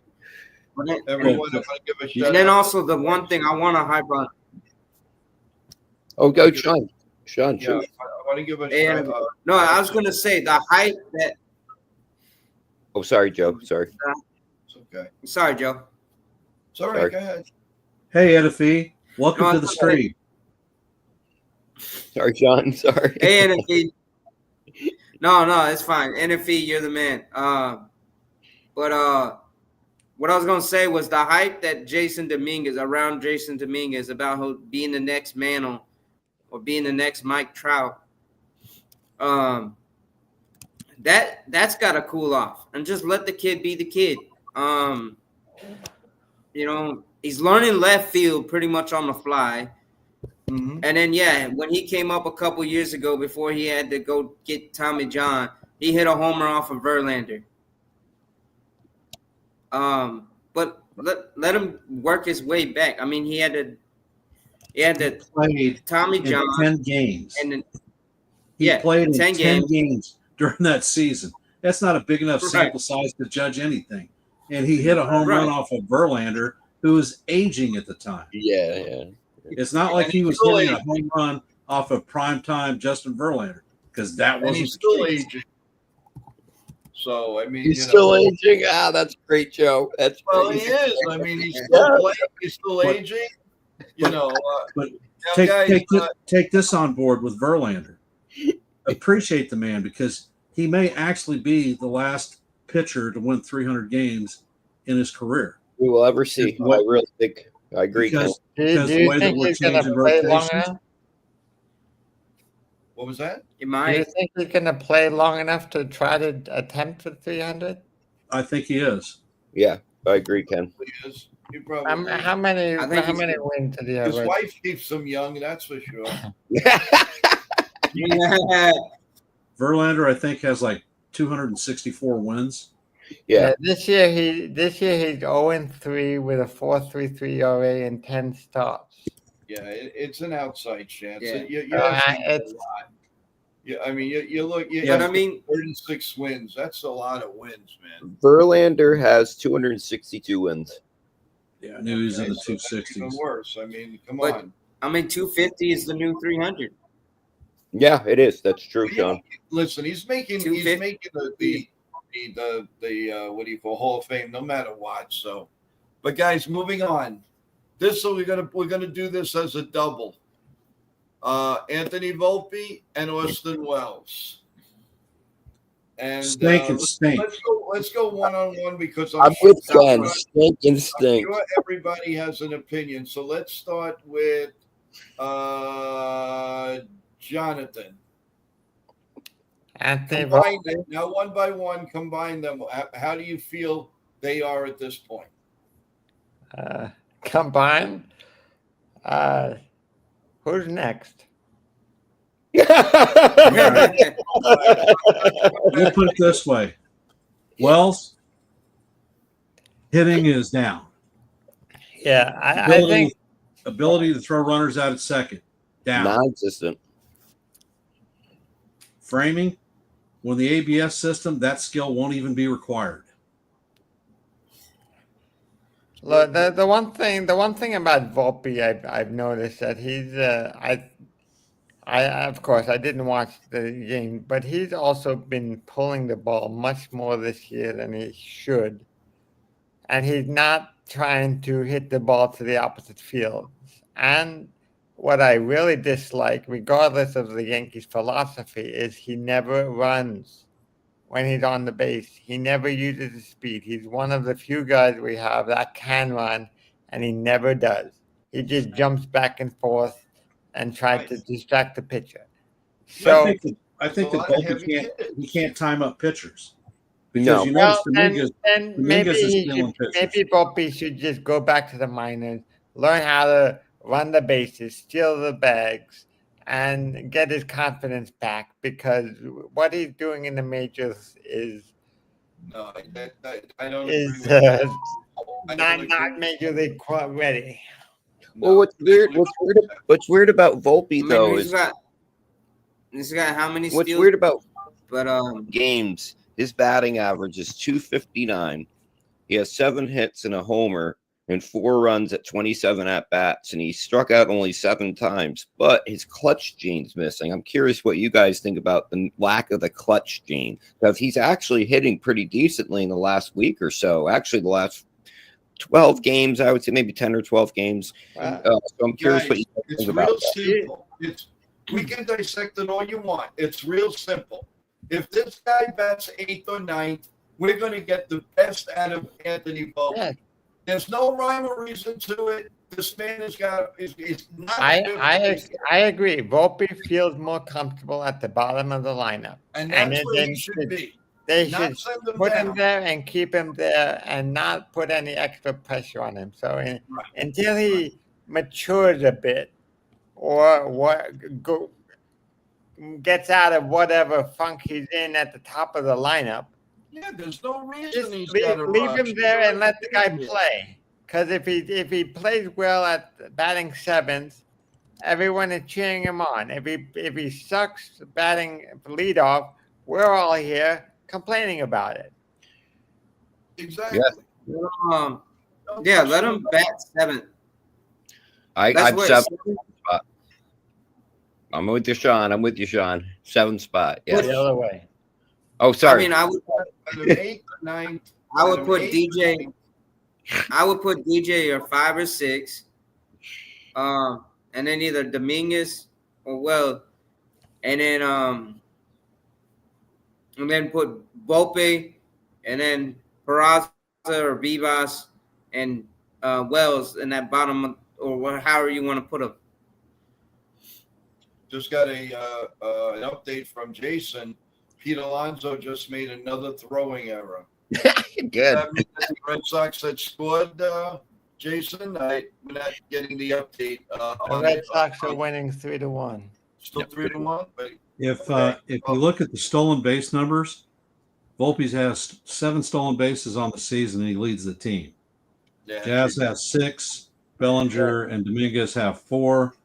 everyone, I want to give a shout and then out. also the one thing I want to hype on. Oh, go, Sean. Sean, Yeah, shoot. I want to give a And- shout out. No, I was gonna say the hype that. Oh, sorry, Joe. Sorry. It's okay. Sorry, Joe. It's all right. Sorry. Go ahead. Hey, Edifi, welcome No, to the it's okay. stream. Sorry, Sean. Sorry. Hey, NFE. No, it's fine. NFE, you're the man. But what I was gonna say was the hype that Jason Dominguez about being the next Mantle or being the next Mike Trout. That's got to cool off and just let the kid be the kid. You know, he's learning left field pretty much on the fly. Mm-hmm. And then, when he came up a couple years ago before he had to go get Tommy John, he hit a homer off of Verlander. But let him work his way back. I mean, he had to Played Tommy in John 10 games. and then He yeah, played in 10 10 games during that season. That's not a big enough Right. sample size to judge anything. And he hit a home run Right. off of Verlander, who was aging at the time. Yeah. It's not like And he he's was still hitting a aging. home run off of primetime Justin Verlander, because that And wasn't he's the still case. aging. So I mean, He's you know, still aging. Ah, that's great, Joe. That's well, great. he is. I mean, he's still playing. He's still But- aging. You know, But now, take, guys, take this on board with Verlander. Appreciate the man, because he may actually be the last pitcher to win 300 games in his career. We will ever see. I What- really think. I agree, Ken. Because Do Because the you way that think we're he's going to changing play long rotations- enough? what was that? it Do you might. think he's going to play long enough to try to attempt for 300? I think he is. Yeah, I agree, Ken. He is. He probably. How many I think he's wins did he have? His already? wife keeps him young. That's for sure. Yeah. Verlander, I think, has like 264 wins. Yeah. This year he's 0-3 with a 4.33 ERA and 10 starts. Yeah, it's an outside chance. Yeah. You're asking It's- a lot. Yeah, I mean, you look. You But have I mean, 36 wins. That's a lot of wins, man. Verlander has 262 wins. Yeah, I knew he was in the Okay, so that's even 260s. worse. I mean, come But- on. 250 is the new 300. Yeah, it is. That's true, Sean. Listen, he's making the what do you call Hall of Fame, no matter what. So, but guys, moving on. We're gonna do this as a double. Anthony Volpe and Austin Wells. And Stink and stink. let's go one-on-one because I'm sure with Ken. Stink and stink. I'm sure everybody has an opinion. So let's start with Jonathan. Anthony Combine them. Now, one by one, combine them. How do you feel they are at this point? combined. Who's next? Let me put it this way. Wells, hitting is down. Yeah, I think Ability to throw runners out at second down. Non-existent. Framing, with the ABS system, that skill won't even be required. Look, the one thing about Volpe I've noticed that he's I of course I didn't watch the game, but he's also been pulling the ball much more this year than he should, and he's not trying to hit the ball to the opposite field. And what I really dislike, regardless of the Yankees' philosophy, is he never runs when he's on the base. He never uses his speed. He's one of the few guys we have that can run, and he never does. He just jumps back and forth and tries to distract the pitcher. So I think a that lot of Volpe heavy he can't time up pitchers because No. you notice well, Dominguez then maybe is he stealing should, pitchers. maybe Volpe should just go back to the minors, learn how to run the bases, steal the bags, and get his confidence back, because what he's doing in the majors is No, I don't is agree with that. I don't not agree. major league ready. Well, what's weird about Volpe I mean, though is he's got how many what's steals? weird about But games. His batting average is 259. He has 7 hits and a homer and 4 runs at 27 at bats, and he struck out only 7 times. But his clutch gene's missing. I'm curious what you guys think about the lack of the clutch gene, because he's actually hitting pretty decently in the last week or so. Actually, the last 12 games, I would say maybe 10 or 12 games. So I'm curious what you guys It's think about real that. simple. We can dissect it all you want. It's real simple. If this guy bats 8th or 9th, we're going to get the best out of Anthony Volpe. Yeah. There's no rhyme or reason to it. This man has got is not. I agree. Volpe feels more comfortable at the bottom of the lineup, and that's and where then he should be. they Not should send him put down. him there and keep him there, and not put any extra pressure on him. So Right. until he matures a bit, or gets out of whatever funk he's in at the top of the lineup, Yeah, there's no reason just he's leave, got to leave rush. him there and let the guy play. Because if he plays well at batting 7th, everyone is cheering him on. If he sucks batting leadoff, we're all here complaining about it. Exactly. yeah, let him bat 7th. I'm what, 7th 7th? spot. I'm with you, Sean. 7th spot. Yeah. The other way. Oh, sorry. I mean, I would Let him 8th or 9th. I Let would him put 8th or DJ. 9th. I would put DJ or 5 or 6, and then either Dominguez or Wells, and then put Volpe, and then Peraza or Vivas and Wells in that bottom, or however you want to put them. Just got an update from Jason. Pete Alonso just made another throwing error. Good. That means that the Red Sox had scored, Jason. We're not getting the update. The on Red it. Sox are winning 3-1. Still 3-1, but If Okay. if you look at the stolen base numbers, Volpe has 7 stolen bases on the season, and he leads the team. yeah, Jazz has 6, Bellinger and Dominguez have 4,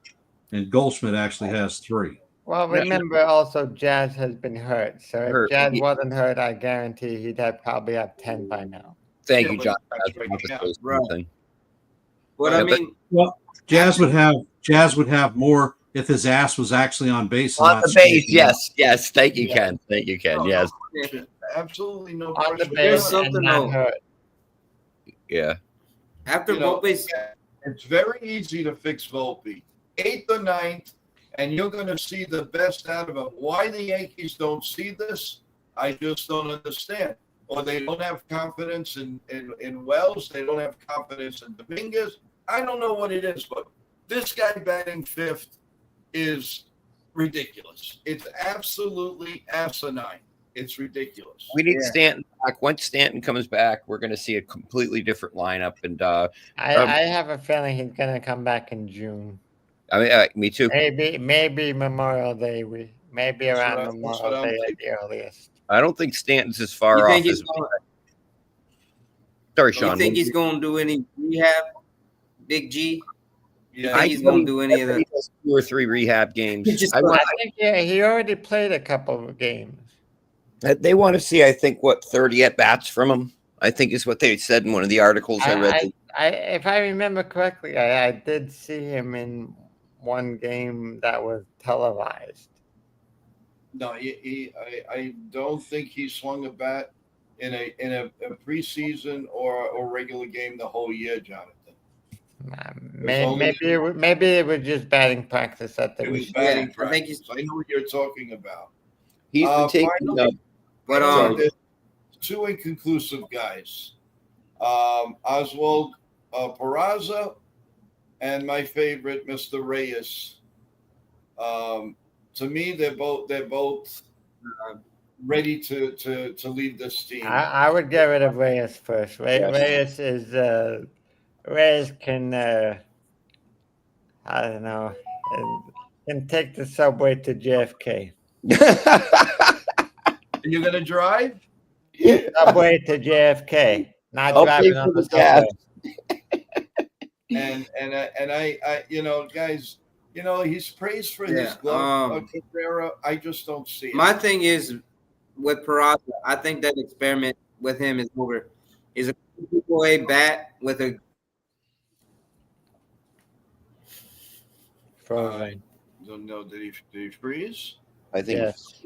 and Goldschmidt actually has 3. Well, remember also Jazz has been hurt. So if Hurt. Jazz wasn't hurt, I guarantee he'd probably have 10 by now. Thank Yeah, you, but John. that's right now. Right. But Yeah, I but- mean, Well, Jazz would have more if his ass was actually on base. and On not the base, striking out. yes. Thank you, Yeah. Ken. Thank you, Ken. No, Yes. no, absolutely no On the question. base something and not though. hurt. Yeah. after You know, Volpe's it's very easy to fix Volpe. 8th or 9th, and you're going to see the best out of him. Why the Yankees don't see this, I just don't understand. Or they don't have confidence in Wells. They don't have confidence in Dominguez. I don't know what it is, but this guy batting 5th is ridiculous. It's absolutely asinine. It's ridiculous. We need Yeah. Stanton back. Once Stanton comes back, we're going to see a completely different lineup. And I have a feeling he's going to come back in June. I mean, me too. Maybe Memorial Day. Maybe That's around what Memorial I'm Day at thinking. the earliest. I don't think Stanton's as far you off think as. he's going, Sorry, you Sean. think he's going to do any rehab? Big G. You Yeah, think he's gonna do any of I think that? he does 2 or 3 rehab games. Just I want, I think he already played a couple of games. they want to see, I think, what 30 at bats from him. I think is what they said in one of the articles I read. If I remember correctly, I did see him in one game that was televised. no, I don't think he swung a bat in a preseason or regular game the whole year, Jonathan. Maybe it was just batting practice at the It was week. batting Yeah, I think practice. I know what you're talking about. He's been taking Finally, But there's 2 inconclusive guys. Oswald Peraza and my favorite, Mr. Reyes. To me, they're both ready to leave this team. I would get rid of Reyes first. Yes. Reyes can I don't know, can take the subway to JFK. And you're gonna drive? Subway to JFK, not I'll driving pay on for the the gas. subway. And I guys, he's praised for his Yeah, glove Cabrera. I just don't see it. my thing is with Peraza, I think that experiment with him is over. He's a AAA bat with a Frozen. Don't know. Did he freeze? I think. Yes.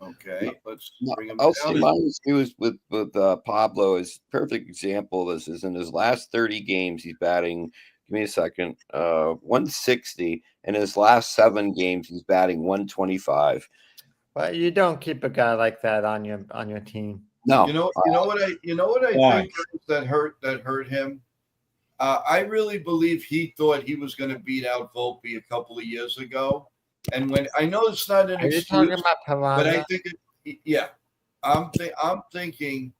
Okay, let's bring him I'll say down. my issue is with Pablo is perfect example. This is in his last 30 games. He's batting. Give me a second. 160. In his last 7 games, he's batting 125. But you don't keep a guy like that on your team. No, You know what I Why? think that hurt him. I really believe he thought he was going to beat out Volpe a couple of years ago, and when I know it's not an Are you excuse, talking about but I Peraza? think yeah, I'm thinking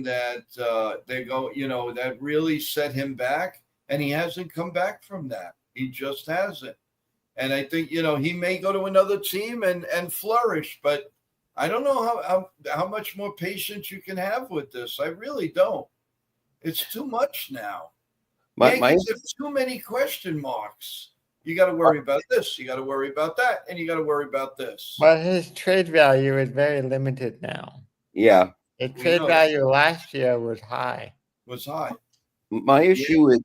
that they go, that really set him back, and he hasn't come back from that. He just hasn't, and I think he may go to another team and flourish, but I don't know how much more patience you can have with this. I really don't. It's too much now. Yankees have too many question marks. You got to worry about this. You got to worry about that, and you got to worry about this. But his trade value is very limited now. yeah. His trade value last year was high. Was high. My issue with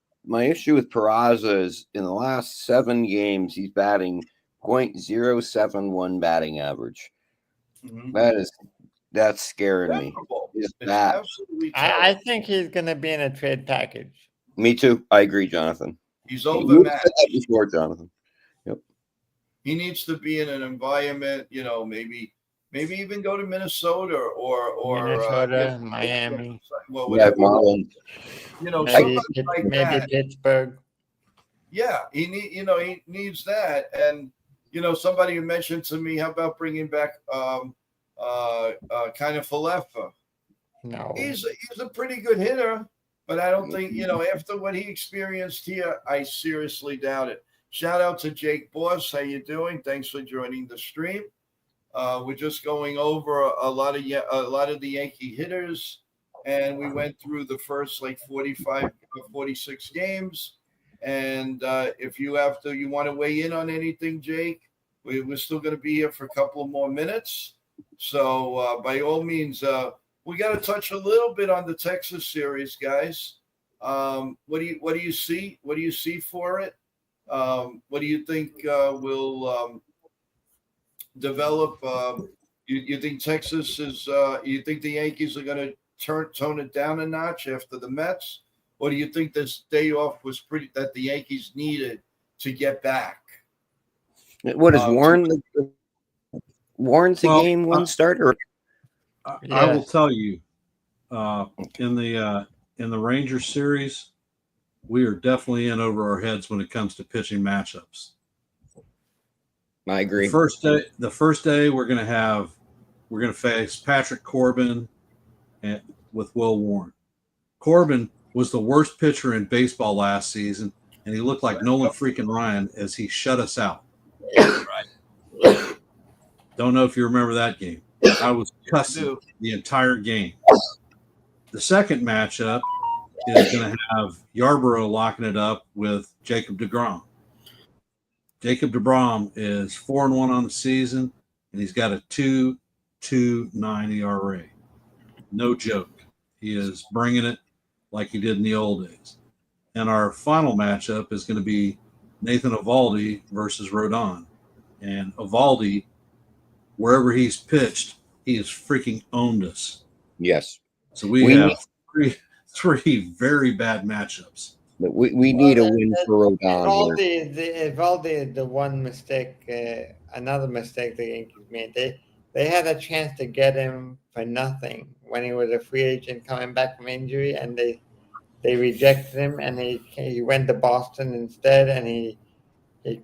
Peraza is in the last 7 games he's batting .071 batting average. Mm-hmm. That's scaring me. It's bad. absolutely I think he's going to be in a trade package. Me too. I agree, Jonathan. He's You've overmatched. said that before, Jonathan. Yep. He needs to be in an environment, maybe even go to Minnesota or Minnesota, Miami. Well, Yeah, whatever. Marlins. Maybe Pittsburgh. Yeah, he needs that. And somebody mentioned to me, how about bringing back kind of Falefa? No. He's a pretty good hitter, but I don't think, after what he experienced here, I seriously doubt it. Shout out to Jake Boss. How you doing? Thanks for joining the stream. We're just going over a lot of the Yankee hitters, and we went through the first 45, 46 games. And if you want to weigh in on anything, Jake, we're still going to be here for a couple of more minutes. So by all means, we got to touch a little bit on the Texas series, guys. What do you see? What do you see for it? What do you think will develop? You think Texas is? You think the Yankees are going to tone it down a notch after the Mets? Or do you think this day off was that the Yankees needed to get back? What is Warren? Warren's a game 1 starter. I will tell you, in the Ranger series, we are definitely in over our heads when it comes to pitching matchups. I agree. The first day we're going to face Patrick Corbin with Will Warren. Corbin was the worst pitcher in baseball last season, and he looked like Nolan freaking Ryan as he shut us out. Right. Don't know if you remember that game. I was cussing the entire game. The second matchup is going to have Yarborough locking it up with Jacob deGrom. Jacob deGrom is 4-1 on the season, and he's got a 2.29 ERA. No joke. He is bringing it like he did in the old days. And our final matchup is going to be Nathan Eovaldi versus Rodon. And Eovaldi, wherever he's pitched, he has freaking owned us. Yes. So we have three very bad matchups. We need a win for Rodon here. Evaldi, the one mistake, another mistake the Yankees made. They had a chance to get him for nothing when he was a free agent coming back from injury, and they rejected him, and he went to Boston instead, and he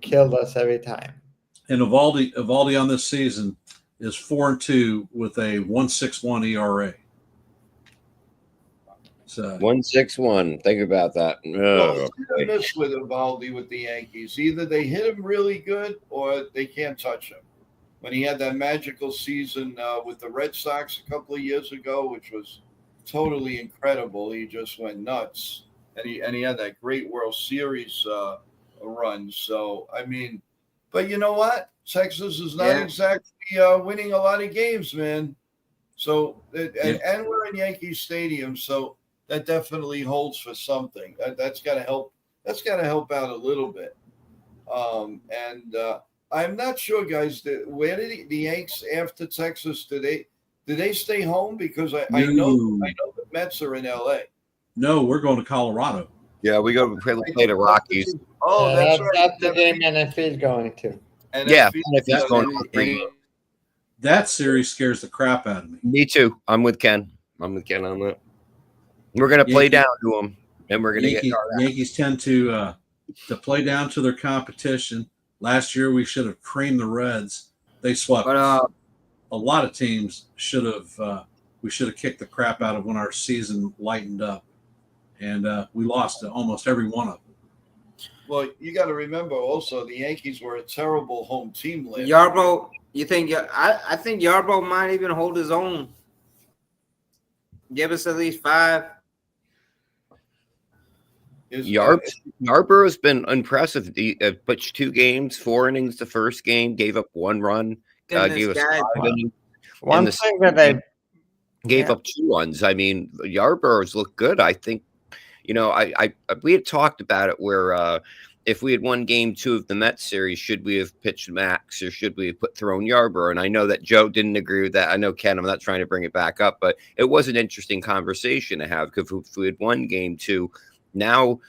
killed us every time. And Eovaldi on this season is 4-2 with a 1.61 ERA. So 1.61. Think about that. Well, it's miss with Eovaldi with the Yankees. Either they hit him really good or they can't touch him. When he had that magical season with the Red Sox a couple of years ago, which was totally incredible, he just went nuts, and he had that great World Series run. So I mean, but you know what? Texas is not exactly winning a lot of games, man. So and we're in Yankee Stadium, so that definitely holds for something. That's got to help. That's got to help out a little bit. I'm not sure, guys. Where did the Yanks after Texas? Did they stay home? Because I know the Mets are in LA. No, we're going to Colorado. Yeah, we go to play the Rockies. Oh, that's right. That's the game NFB is going to. Yeah, NFB's going to. That series scares the crap out of me. Me too. I'm with Ken on that. We're going to play down to them, and we're going to get Yankees tend to play down to their competition. Last year, we should have creamed the Reds. They swept a lot of teams. We should have kicked the crap out of when our season lightened up, and we lost to almost every one of them. Well, you got to remember also the Yankees were a terrible home team last Yarbrough, you think? I think Yarbrough might even hold his own. Give us at least 5. Yarborough's been impressive. He pitched 2 games, 4 innings the first game, gave up 1 run, gave us 5 innings. One thing that they gave up 2 runs. I mean, Yarborough's looked good. I think, we had talked about it where if we had won game 2 of the Mets series, should we have pitched Max or should we have thrown Yarborough? And I know that Joe didn't agree with that. I know, Ken, I'm not trying to bring it back up, but it was an interesting conversation to have because if we had won game 2, now,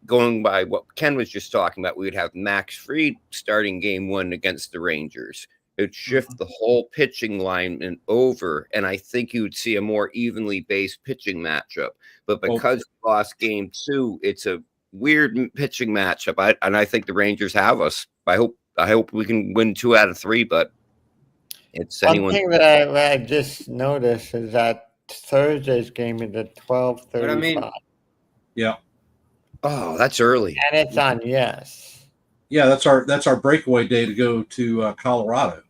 going by what Ken was just talking about, we would have Max Fried starting game 1 against the Rangers. It would shift the whole pitching line over, and I think you would see a more evenly based pitching matchup. But because we lost game 2, it's a weird pitching matchup, and I think the Rangers have us. I hope we can win 2 out of 3, but it's one thing that I just noticed is that Thursday's game is at 12:35. Yeah. Oh, that's early. And it's on Yes. Yeah, that's our breakaway day to go to Colorado.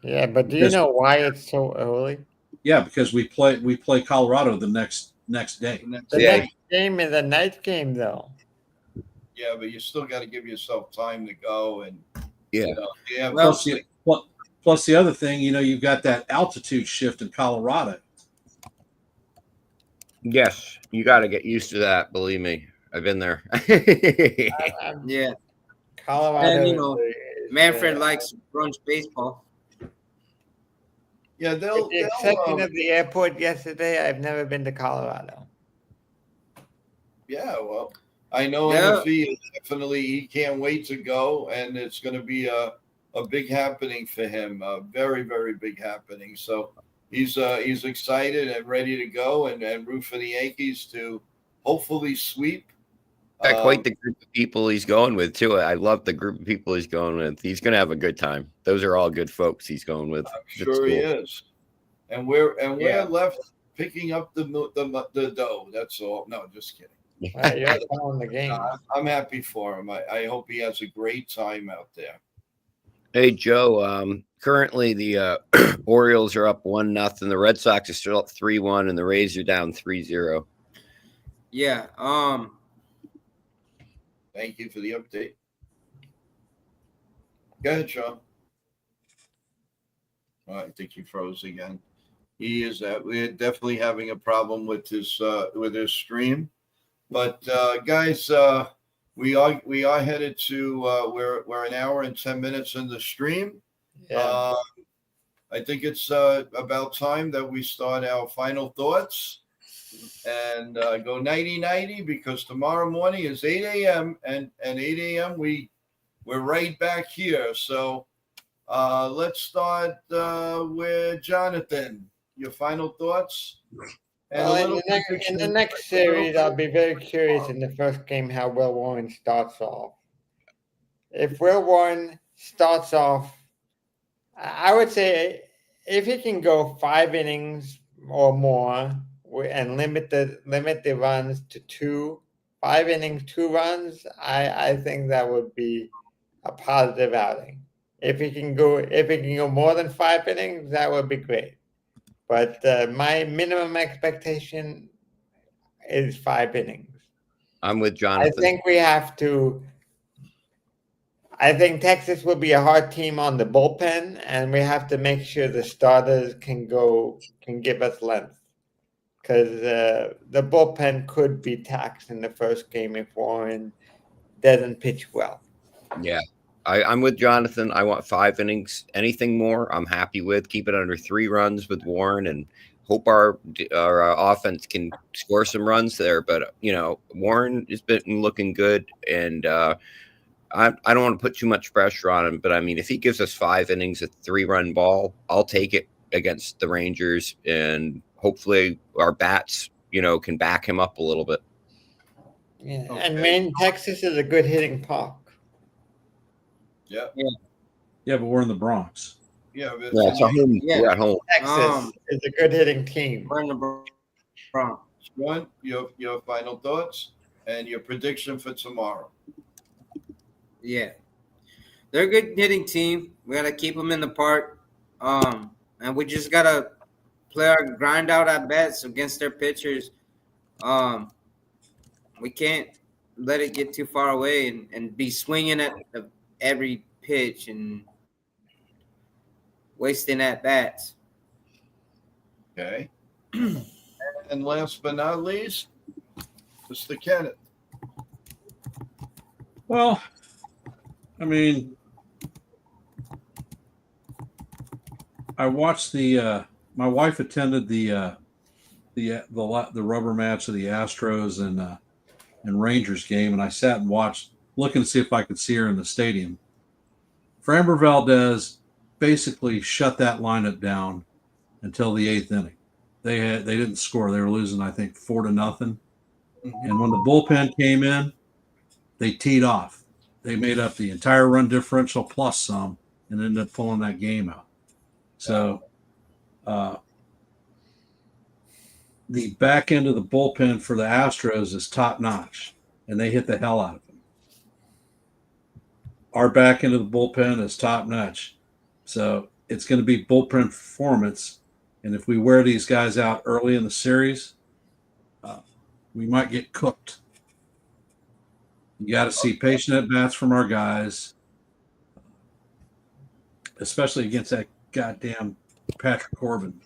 Yeah, but do you know why it's so early? Yeah, because we play Colorado the next day. The next game is a night game, though. Yeah, but you still got to give yourself time to go and Plus the other thing, you've got that altitude shift in Colorado. Yes, you got to get used to that. Believe me, I've been there. Yeah, Colorado. And Manfred likes brunch baseball. Yeah, With the exception of the airport yesterday, I've never been to Colorado. Yeah, well, I know NFE is definitely, he can't wait to go, and it's going to be a big happening for him, a very, very big happening. So he's excited and ready to go and root for the Yankees to hopefully sweep. Quite the group of people he's going with too. I love the group of people he's going with. He's going to have a good time. Those are all good folks he's going with. I'm sure he is. And we're left picking up the dough. That's all. No, just kidding. You're following the game. I'm happy for him. I hope he has a great time out there. Hey Joe, currently the Orioles are up 1-0. The Red Sox are still up 3-1, and the Rays are down 3-0. Yeah. Thank you for the update. Go ahead, Sean. I think he froze again. He is we're definitely having a problem with his stream. But guys, we are headed to we're an hour and 10 minutes in the stream. Yeah. I think it's about time that we start our final thoughts and go 90-90 because tomorrow morning is 8 a.m. and 8 a.m. we're right back here. So let's start with Jonathan. Your final thoughts? And Well, in the next series, I'll be very curious in the first game how Will Warren starts off. If Will Warren starts off, I would say if he can go 5 innings or more and limit the runs to 2, 5 innings, 2 runs, I think that would be a positive outing. If he can go more than 5 innings, that would be great. But my minimum expectation is 5 innings. I'm with Jonathan. I think we have to. I think Texas will be a hard team on the bullpen, and we have to make sure the starters can give us length, because the bullpen could be taxed in the first game if Warren doesn't pitch well. Yeah, I'm with Jonathan. I want 5 innings. Anything more, I'm happy with. Keep it under 3 runs with Warren, and hope our offense can score some runs there. But Warren has been looking good, and I don't want to put too much pressure on him. But I mean, if he gives us 5 innings, a 3-run ball, I'll take it against the Rangers, and hopefully our bats, can back him up a little bit. Yeah, Okay. and Maine, Texas is a good hitting park. Yeah. Yeah, but we're in the Bronx. Yeah, but Yeah, it's our home. Yeah. We're at home. Texas is a good hitting team. We're in the Bronx. Sean, your final thoughts and your prediction for tomorrow. Yeah, they're a good hitting team. We gotta keep them in the park, and we just gotta grind out at bats against their pitchers. We can't let it get too far away and be swinging at every pitch and wasting at bats. Okay. And last but not least, Mr. Kenneth. Well, I mean, I watched my wife attended the rubber match of the Astros and Rangers game, and I sat and watched, looking to see if I could see her in the stadium. Framber Valdez basically shut that lineup down until the 8th inning. They didn't score. They were losing, I think, 4-0. And when the bullpen came in, they teed off. They made up the entire run differential plus some and ended up pulling that game out. So the back end of the bullpen for the Astros is top notch, and they hit the hell out of them. Our back end of the bullpen is top notch. So it's going to be bullpen performance. And if we wear these guys out early in the series, we might get cooked. You got to see patient at bats from our guys, especially against that goddamn Patrick Corbin.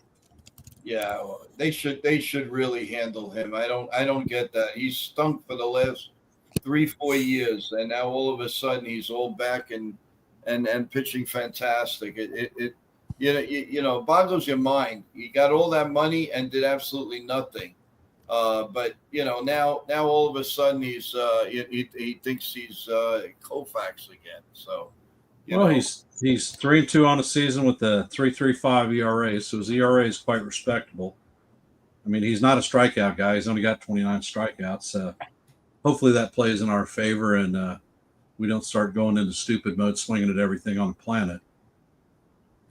Yeah, well, they should really handle him. I don't get that. He's stunk for the last 3-4 years, and now all of a sudden he's all back and pitching fantastic. It boggles your mind. He got all that money and did absolutely nothing. But now all of a sudden he thinks he's Koufax again. So he's 3-2 on the season with the 3.35 ERA, so his ERA is quite respectable. I mean, he's not a strikeout guy. He's only got 29 strikeouts. Hopefully that plays in our favor, and we don't start going into stupid mode, swinging at everything on the planet.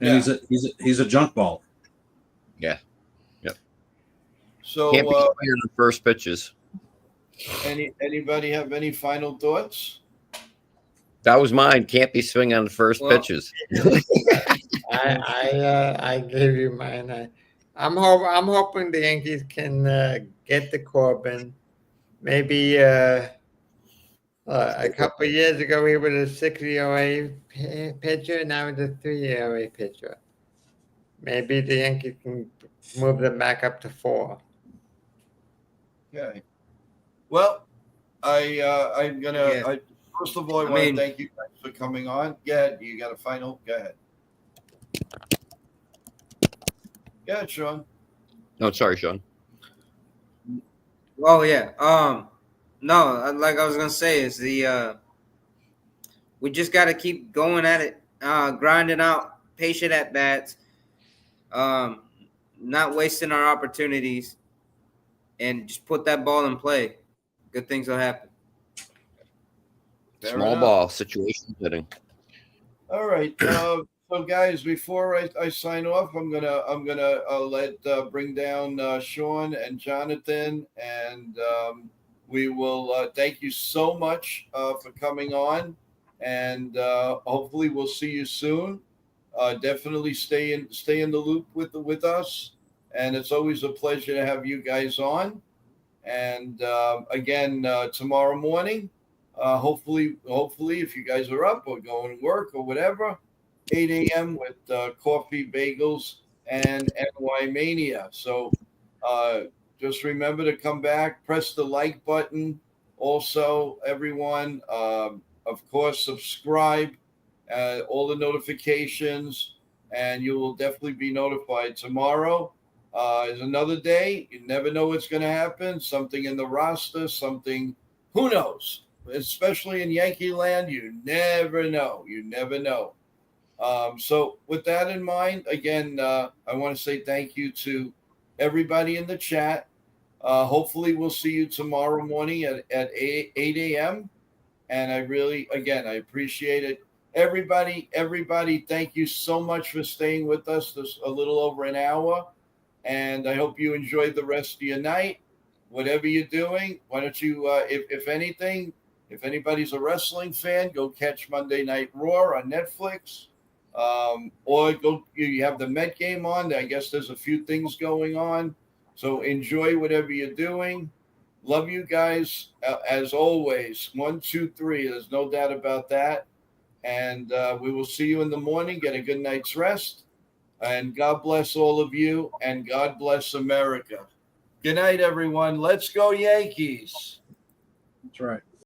And he's a junk baller. Yeah. Yep. So can't be swinging on first pitches. Anybody have any final thoughts? That was mine. Can't be swinging on the first pitches. I gave you mine. I'm hoping the Yankees can get the Corbin, maybe a couple of years ago he was a 6 ERA pitcher. Now he's a 3 ERA pitcher. Maybe the Yankees can move them back up to 4. Okay. Well, I'm gonna. Yeah. First of all, I I want to mean- thank you guys for coming on. Go ahead. You got a final? Go ahead. Go ahead, Sean. No, sorry, Sean. Oh yeah. No, like I was gonna say is we just got to keep going at it, grinding out patient at bats, not wasting our opportunities, and just put that ball in play. Good things will happen. Fair Small enough. ball situation hitting. All right. So guys, before I sign off, I'm gonna let bring down Sean and Jonathan, and we will thank you so much for coming on, and hopefully we'll see you soon. Definitely stay in the loop with us, and it's always a pleasure to have you guys on. And again, tomorrow morning, hopefully, if you guys are up or going to work or whatever, 8 a.m. with coffee, bagels, and NY Mania. So just remember to come back, press the like button. Also, everyone, of course, subscribe, all the notifications, and you will definitely be notified tomorrow. Is another day. You never know what's going to happen. Something in the roster, something, who knows? Especially in Yankee land, you never know. You never know. So with that in mind, again, I want to say thank you to everybody in the chat. Hopefully we'll see you tomorrow morning at 8 a.m. And I really, again, I appreciate it. Everybody, thank you so much for staying with us this a little over an hour. And I hope you enjoyed the rest of your night. Whatever you're doing, why don't you, if anything, if anybody's a wrestling fan, go catch Monday Night Raw on Netflix. Or go, you have the Met game on. I guess there's a few things going on. So enjoy whatever you're doing. Love you guys as always. 1, 2, 3. There's no doubt about that. And we will see you in the morning. Get a good night's rest. And God bless all of you. And God bless America. Good night, everyone. Let's go, Yankees. That's right.